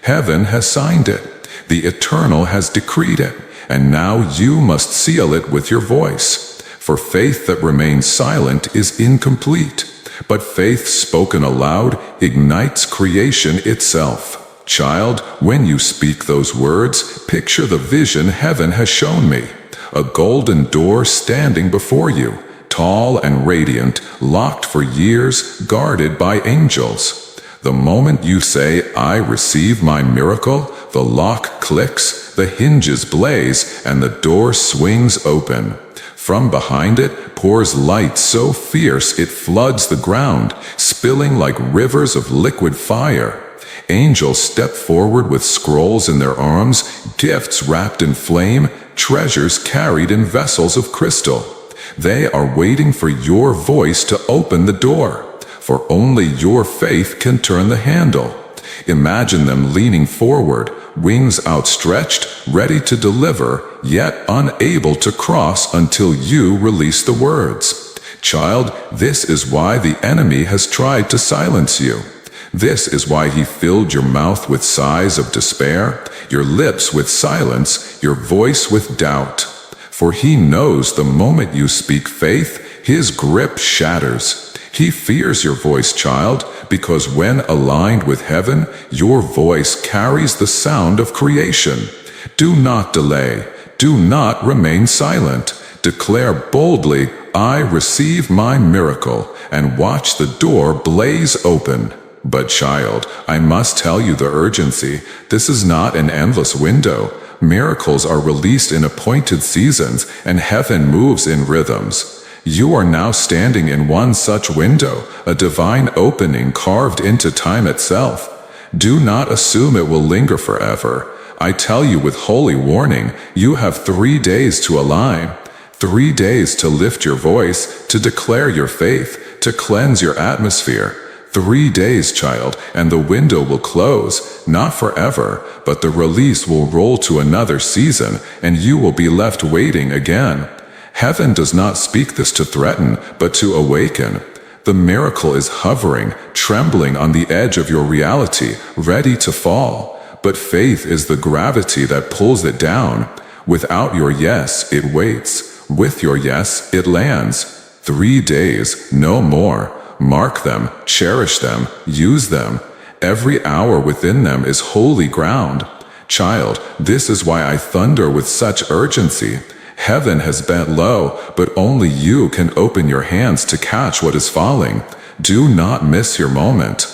Heaven has signed it. The Eternal has decreed it, and now you must seal it with your voice. For faith that remains silent is incomplete, but faith spoken aloud ignites creation itself. Child, when you speak those words, picture the vision heaven has shown me. A golden door standing before you, tall and radiant, locked for years, guarded by angels. The moment you say, I receive my miracle, the lock clicks, the hinges blaze, and the door swings open. From behind it pours light so fierce it floods the ground, spilling like rivers of liquid fire. Angels step forward with scrolls in their arms, gifts wrapped in flame, treasures carried in vessels of crystal. They are waiting for your voice to open the door, for only your faith can turn the handle. Imagine them leaning forward, wings outstretched, ready to deliver, yet unable to cross until you release the words. Child, this is why the enemy has tried to silence you. This is why he filled your mouth with sighs of despair, your lips with silence, your voice with doubt. For he knows the moment you speak faith, his grip shatters. He fears your voice, child, because when aligned with heaven, your voice carries the sound of creation. Do not delay. Do not remain silent. Declare boldly, I receive my miracle, and watch the door blaze open. But child, I must tell you the urgency. This is not an endless window. Miracles are released in appointed seasons, and heaven moves in rhythms. You are now standing in one such window, a divine opening carved into time itself. Do not assume it will linger forever. I tell you with holy warning, you have 3 days to align. 3 days to lift your voice, to declare your faith, to cleanse your atmosphere. 3 days, child, and the window will close, not forever, but the release will roll to another season, and you will be left waiting again. Heaven does not speak this to threaten, but to awaken. The miracle is hovering, trembling on the edge of your reality, ready to fall. But faith is the gravity that pulls it down. Without your yes, it waits. With your yes, it lands. 3 days, no more. Mark them, cherish them, use them. Every hour within them is holy ground. Child, this is why I thunder with such urgency. Heaven has bent low, but only you can open your hands to catch what is falling. Do not miss your moment.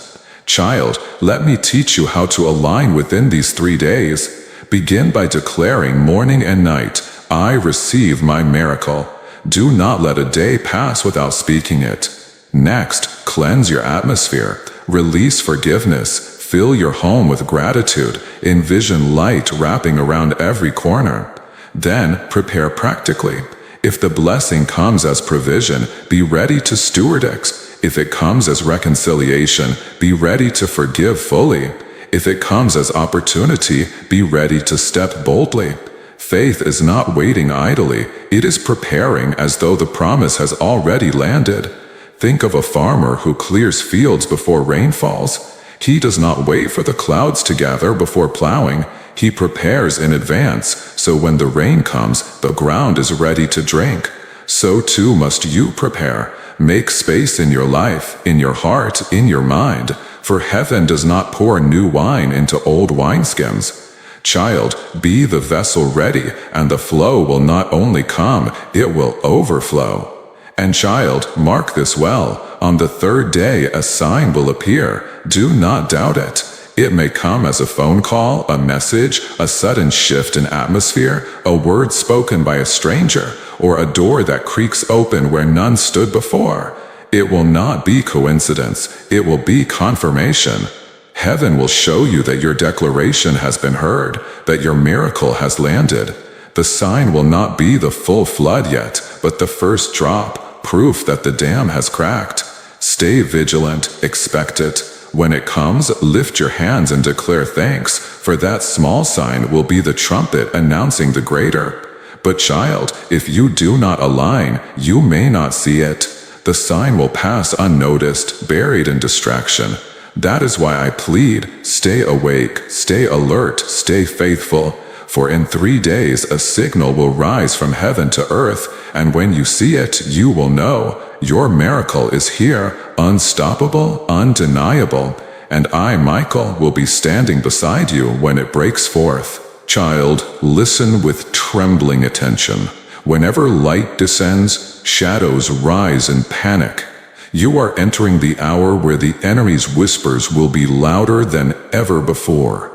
Child, let me teach you how to align within these 3 days. Begin by declaring morning and night, I receive my miracle. Do not let a day pass without speaking it. Next, cleanse your atmosphere. Release forgiveness. Fill your home with gratitude. Envision light wrapping around every corner. Then, prepare practically. If the blessing comes as provision, be ready to steward it. If it comes as reconciliation, be ready to forgive fully. If it comes as opportunity, be ready to step boldly. Faith is not waiting idly. It is preparing as though the promise has already landed. Think of a farmer who clears fields before rain falls. He does not wait for the clouds to gather before plowing. He prepares in advance, so when the rain comes, the ground is ready to drink. So too must you prepare. Make space in your life, in your heart, in your mind, for heaven does not pour new wine into old wineskins. Child, be the vessel ready, and the flow will not only come, it will overflow. And child, mark this well, on the 3rd day a sign will appear. Do not doubt it. It may come as a phone call, a message, a sudden shift in atmosphere, a word spoken by a stranger, or a door that creaks open where none stood before. It will not be coincidence, it will be confirmation. Heaven will show you that your declaration has been heard, that your miracle has landed. The sign will not be the full flood yet, but the first drop, proof that the dam has cracked. Stay vigilant, expect it. When it comes, lift your hands and declare thanks, for that small sign will be the trumpet announcing the greater. But child, if you do not align, you may not see it. The sign will pass unnoticed, buried in distraction. That is why I plead, stay awake, stay alert, stay faithful. For in 3 days a signal will rise from heaven to earth, and when you see it, you will know your miracle is here, unstoppable, undeniable, and I, Michael, will be standing beside you when it breaks forth. Child, listen with trembling attention. Whenever light descends, shadows rise in panic. You are entering the hour where the enemy's whispers will be louder than ever before.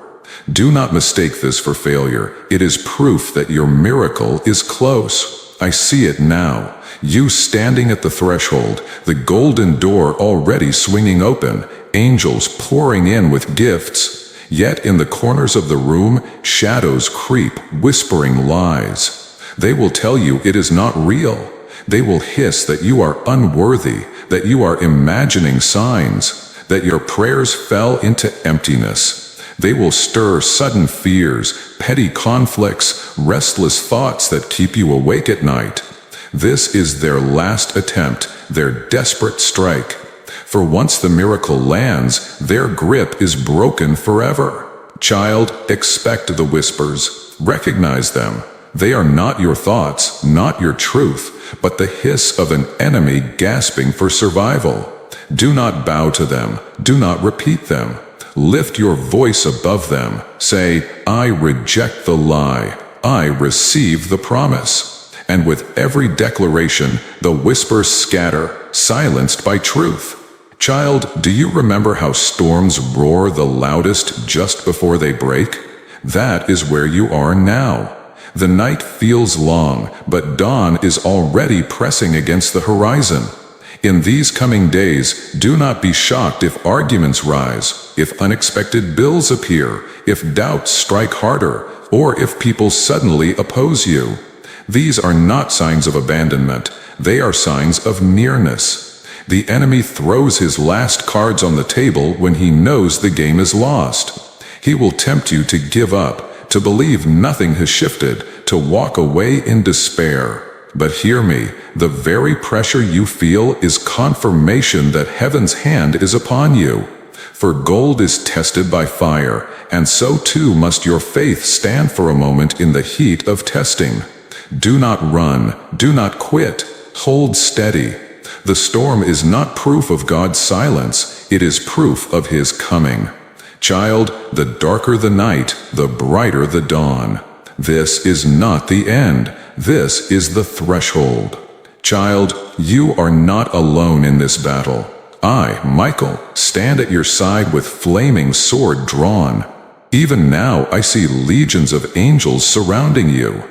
Do not mistake this for failure. It is proof that your miracle is close. I see it now. You standing at the threshold, the golden door already swinging open, angels pouring in with gifts. Yet in the corners of the room, shadows creep, whispering lies. They will tell you it is not real. They will hiss that you are unworthy, that you are imagining signs, that your prayers fell into emptiness. They will stir sudden fears, petty conflicts, restless thoughts that keep you awake at night. This is their last attempt, their desperate strike. For once the miracle lands, their grip is broken forever. Child, expect the whispers. Recognize them. They are not your thoughts, not your truth. but the hiss of an enemy gasping for survival. Do not bow to them. Do not repeat them. Lift your voice above them. Say, I reject the lie. I receive the promise. And with every declaration, the whispers scatter, silenced by truth. Child, do you remember how storms roar the loudest just before they break? That is where you are now. The night feels long, but dawn is already pressing against the horizon. In these coming days, do not be shocked if arguments rise, if unexpected bills appear, if doubts strike harder, or if people suddenly oppose you. These are not signs of abandonment, they are signs of nearness. The enemy throws his last cards on the table when he knows the game is lost. He will tempt you to give up, to believe nothing has shifted, to walk away in despair. But hear me, the very pressure you feel is confirmation that heaven's hand is upon you. For gold is tested by fire, and so too must your faith stand for a moment in the heat of testing. Do not run, do not quit, hold steady. The storm is not proof of God's silence, it is proof of His coming. Child, the darker the night, the brighter the dawn. This is not the end. This is the threshold. Child, you are not alone in this battle. I, Michael, stand at your side with flaming sword drawn. Even now I see legions of angels surrounding you.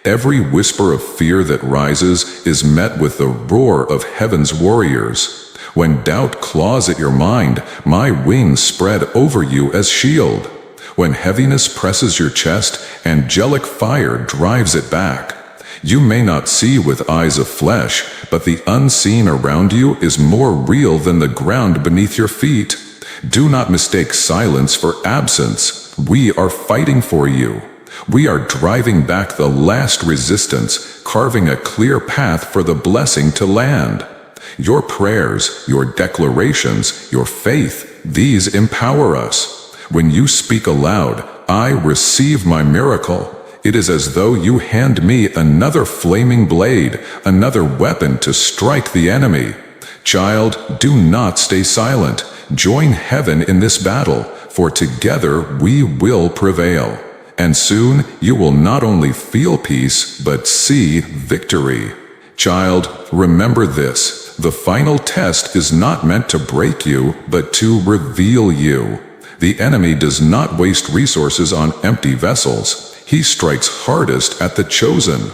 Every whisper of fear that rises is met with the roar of heaven's warriors. When doubt claws at your mind, my wings spread over you as shield. When heaviness presses your chest, angelic fire drives it back. You may not see with eyes of flesh, but the unseen around you is more real than the ground beneath your feet. Do not mistake silence for absence. We are fighting for you. We are driving back the last resistance, carving a clear path for the blessing to land. Your prayers, your declarations, your faith, these empower us. When you speak aloud, I receive my miracle. It is as though you hand me another flaming blade, another weapon to strike the enemy. Child, do not stay silent. Join heaven in this battle, for together we will prevail. And soon you will not only feel peace, but see victory. Child, remember this. The final test is not meant to break you, but to reveal you. The enemy does not waste resources on empty vessels. He strikes hardest at the chosen.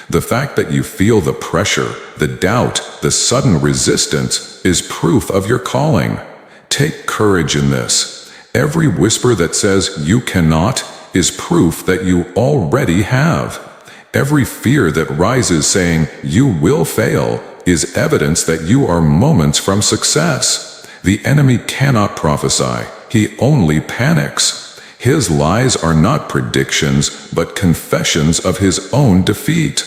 The fact that you feel the pressure, the doubt, the sudden resistance is proof of your calling. Take courage in this. Every whisper that says you cannot is proof that you already have. Every fear that rises saying you will fail is evidence that you are moments from success. The enemy cannot prophesy. He only panics. His lies are not predictions, but confessions of his own defeat.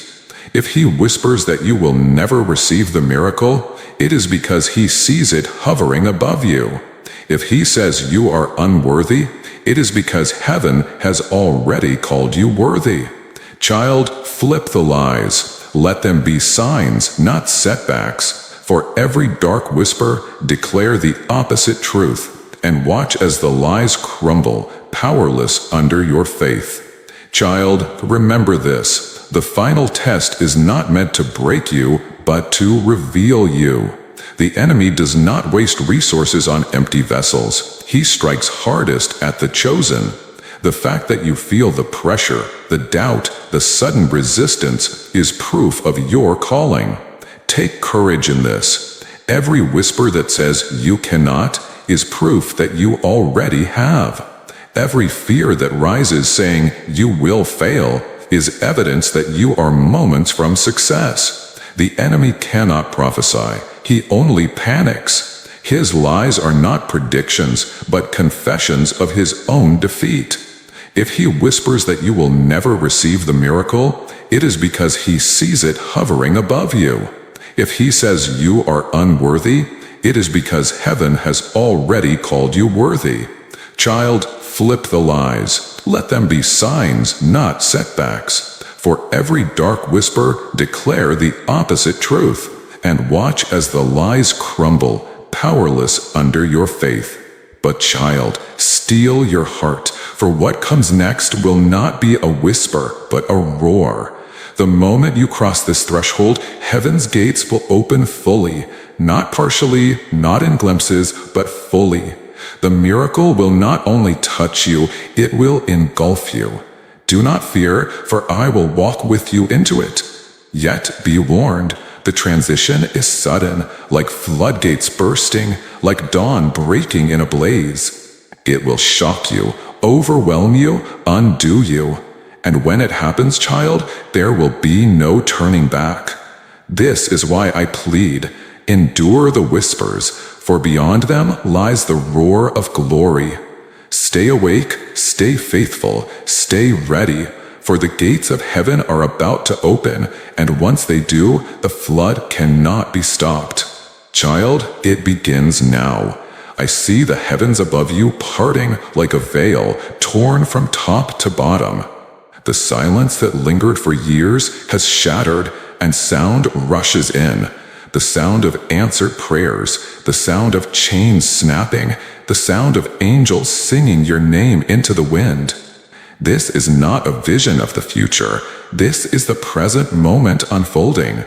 If he whispers that you will never receive the miracle, it is because he sees it hovering above you. If he says you are unworthy, it is because heaven has already called you worthy. Child, flip the lies. Let them be signs, not setbacks. For every dark whisper, declare the opposite truth. And watch as the lies crumble, powerless under your faith. Child, remember this. The final test is not meant to break you, but to reveal you. The enemy does not waste resources on empty vessels. He strikes hardest at the chosen. The fact that you feel the pressure, the doubt, the sudden resistance is proof of your calling. Take courage in this. Every whisper that says you cannot is proof that you already have. Every fear that rises saying you will fail is evidence that you are moments from success. The enemy cannot prophesy. He only panics. His lies are not predictions, but confessions of his own defeat. If he whispers that you will never receive the miracle, it is because he sees it hovering above you. If he says you are unworthy, it is because heaven has already called you worthy. Child, flip the lies. Let them be signs, not setbacks. For every dark whisper, declare the opposite truth, and watch as the lies crumble, powerless under your faith. But child, steel your heart, for what comes next will not be a whisper, but a roar. The moment you cross this threshold, heaven's gates will open fully, not partially, not in glimpses, but fully. The miracle will not only touch you, it will engulf you. Do not fear, for I will walk with you into it. Yet be warned, the transition is sudden, like floodgates bursting, like dawn breaking in a blaze. It will shock you, overwhelm you, undo you. And when it happens, child, there will be no turning back. This is why I plead, endure the whispers, for beyond them lies the roar of glory. Stay awake, stay faithful, stay ready, for the gates of heaven are about to open, and once they do, the flood cannot be stopped. Child, it begins now. I see the heavens above you parting like a veil, torn from top to bottom. The silence that lingered for years has shattered, and sound rushes in. The sound of answered prayers, the sound of chains snapping, the sound of angels singing your name into the wind. This is not a vision of the future. This is the present moment unfolding.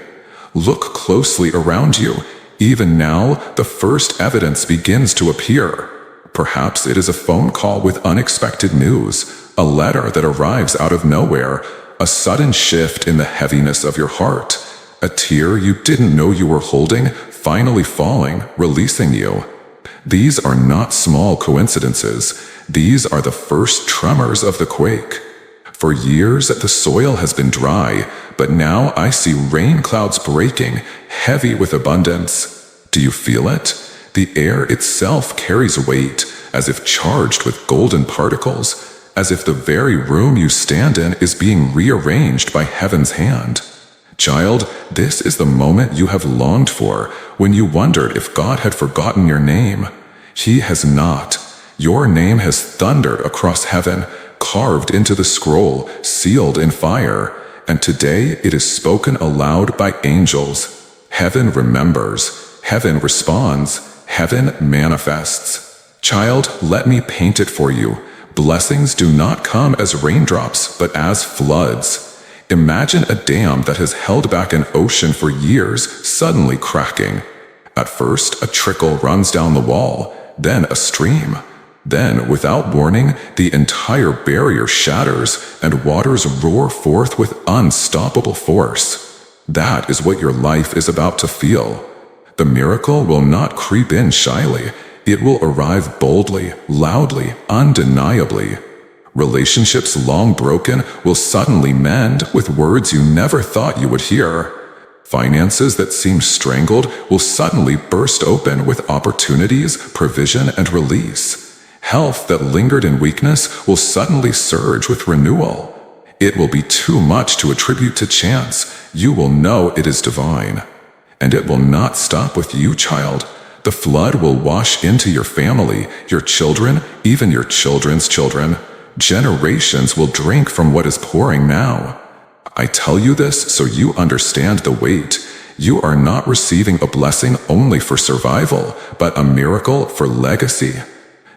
Look closely around you. Even now, the first evidence begins to appear. Perhaps it is a phone call with unexpected news, a letter that arrives out of nowhere, a sudden shift in the heaviness of your heart, a tear you didn't know you were holding, finally falling, releasing you. These are not small coincidences. These are the first tremors of the quake. For years, the soil has been dry, but now I see rain clouds breaking, heavy with abundance. Do you feel it? The air itself carries weight, as if charged with golden particles, as if the very room you stand in is being rearranged by heaven's hand. Child, this is the moment you have longed for, when you wondered if God had forgotten your name. He has not. Your name has thundered across heaven, carved into the scroll, sealed in fire, and today it is spoken aloud by angels. Heaven remembers, heaven responds, heaven manifests. Child, let me paint it for you. Blessings do not come as raindrops, but as floods. Imagine a dam that has held back an ocean for years suddenly cracking. At first, a trickle runs down the wall, then a stream. Then, without warning, the entire barrier shatters and waters roar forth with unstoppable force. That is what your life is about to feel. The miracle will not creep in shyly. It will arrive boldly, loudly, undeniably. Relationships long broken will suddenly mend with words you never thought you would hear. Finances that seemed strangled will suddenly burst open with opportunities, provision, and release. Health that lingered in weakness will suddenly surge with renewal. It will be too much to attribute to chance. You will know it is divine. And it will not stop with you, child. The flood will wash into your family, your children, even your children's children. Generations will drink from what is pouring now. I tell you this so you understand the weight. You are not receiving a blessing only for survival, but a miracle for legacy.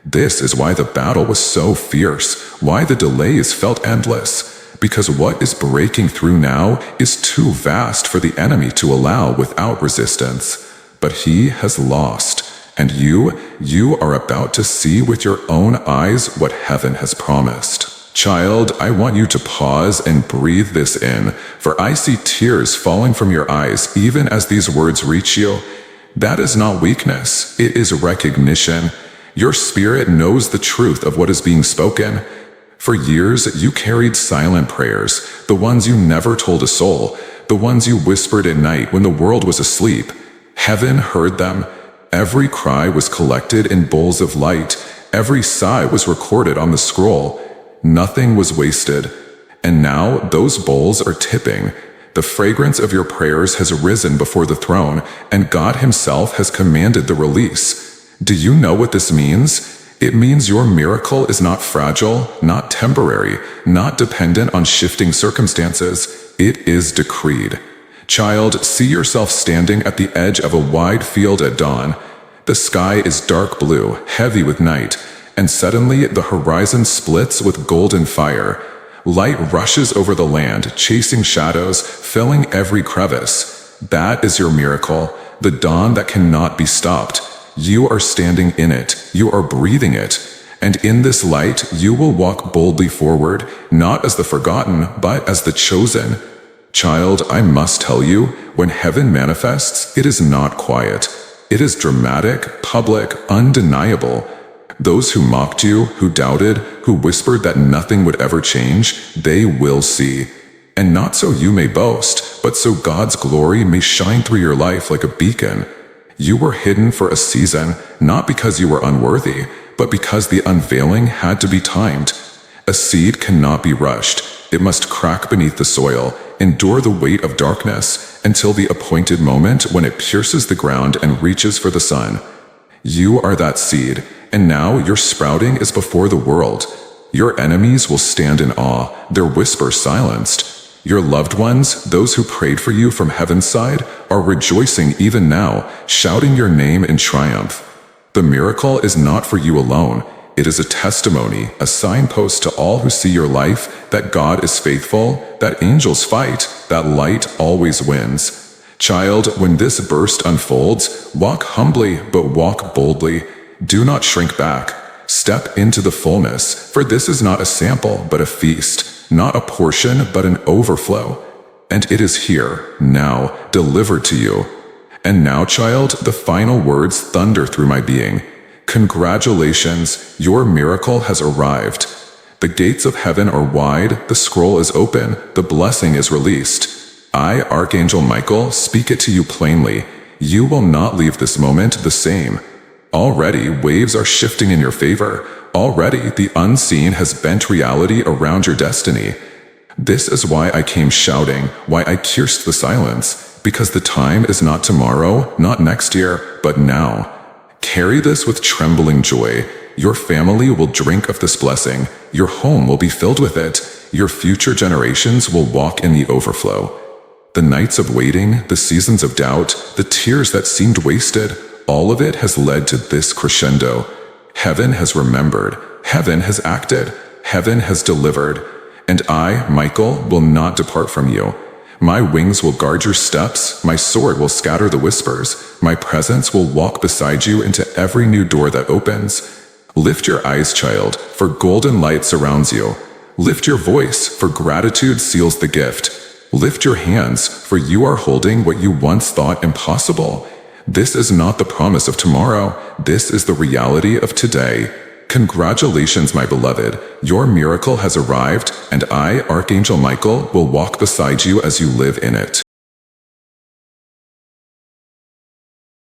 This is why the battle was so fierce, why the delays felt endless, because what is breaking through now is too vast for the enemy to allow without resistance. But he has lost. And you are about to see with your own eyes what heaven has promised. Child, I want you to pause and breathe this in, for I see tears falling from your eyes even as these words reach you. That is not weakness, it is recognition. Your spirit knows the truth of what is being spoken. For years, you carried silent prayers, the ones you never told a soul, the ones you whispered at night when the world was asleep. Heaven heard them. Every cry was collected in bowls of light. Every sigh was recorded on the scroll. Nothing was wasted. And now those bowls are tipping. The fragrance of your prayers has risen before the throne, and God Himself has commanded the release. Do you know what this means? It means your miracle is not fragile, not temporary, not dependent on shifting circumstances. It is decreed. Child, see yourself standing at the edge of a wide field at dawn. The sky is dark blue, heavy with night, and suddenly the horizon splits with golden fire. Light rushes over the land, chasing shadows, filling every crevice. That is your miracle, the dawn that cannot be stopped. You are standing in it, you are breathing it, and in this light you will walk boldly forward, not as the forgotten, but as the chosen. Child, I must tell you, when heaven manifests, it is not quiet. It is dramatic, public, undeniable. Those who mocked you, who doubted, who whispered that nothing would ever change, they will see. And not so you may boast, but so God's glory may shine through your life like a beacon. You were hidden for a season, not because you were unworthy, but because the unveiling had to be timed. A seed cannot be rushed. It must crack beneath the soil, endure the weight of darkness, until the appointed moment when it pierces the ground and reaches for the sun. You are that seed, and now your sprouting is before the world. Your enemies will stand in awe, their whisper silenced. Your loved ones, those who prayed for you from heaven's side, are rejoicing even now, shouting your name in triumph. The miracle is not for you alone. It is a testimony, a signpost to all who see your life that God is faithful, that angels fight, that light always wins. Child, when this burst unfolds, walk humbly but walk boldly. Do not shrink back. Step into the fullness, for this is not a sample but a feast, not a portion but an overflow. And it is here, now, delivered to you. And now, child, the final words thunder through my being. Congratulations, your miracle has arrived. The gates of heaven are wide, the scroll is open, the blessing is released. I, Archangel Michael, speak it to you plainly. You will not leave this moment the same. Already, waves are shifting in your favor. Already, the unseen has bent reality around your destiny. This is why I came shouting, why I pierced the silence, because the time is not tomorrow, not next year, but now. Carry this with trembling joy. Your family will drink of this blessing. Your home will be filled with it. Your future generations will walk in the overflow. The nights of waiting, the seasons of doubt, the tears that seemed wasted, all of it has led to this crescendo. Heaven has remembered. Heaven has acted. Heaven has delivered. And I, Michael, will not depart from you. My wings will guard your steps, my sword will scatter the whispers, my presence will walk beside you into every new door that opens. Lift your eyes, child, for golden light surrounds you. Lift your voice, for gratitude seals the gift. Lift your hands, for you are holding what you once thought impossible. This is not the promise of tomorrow, this is the reality of today. Congratulations, my beloved, your miracle has arrived, and I, Archangel Michael, will walk beside you as you live in it.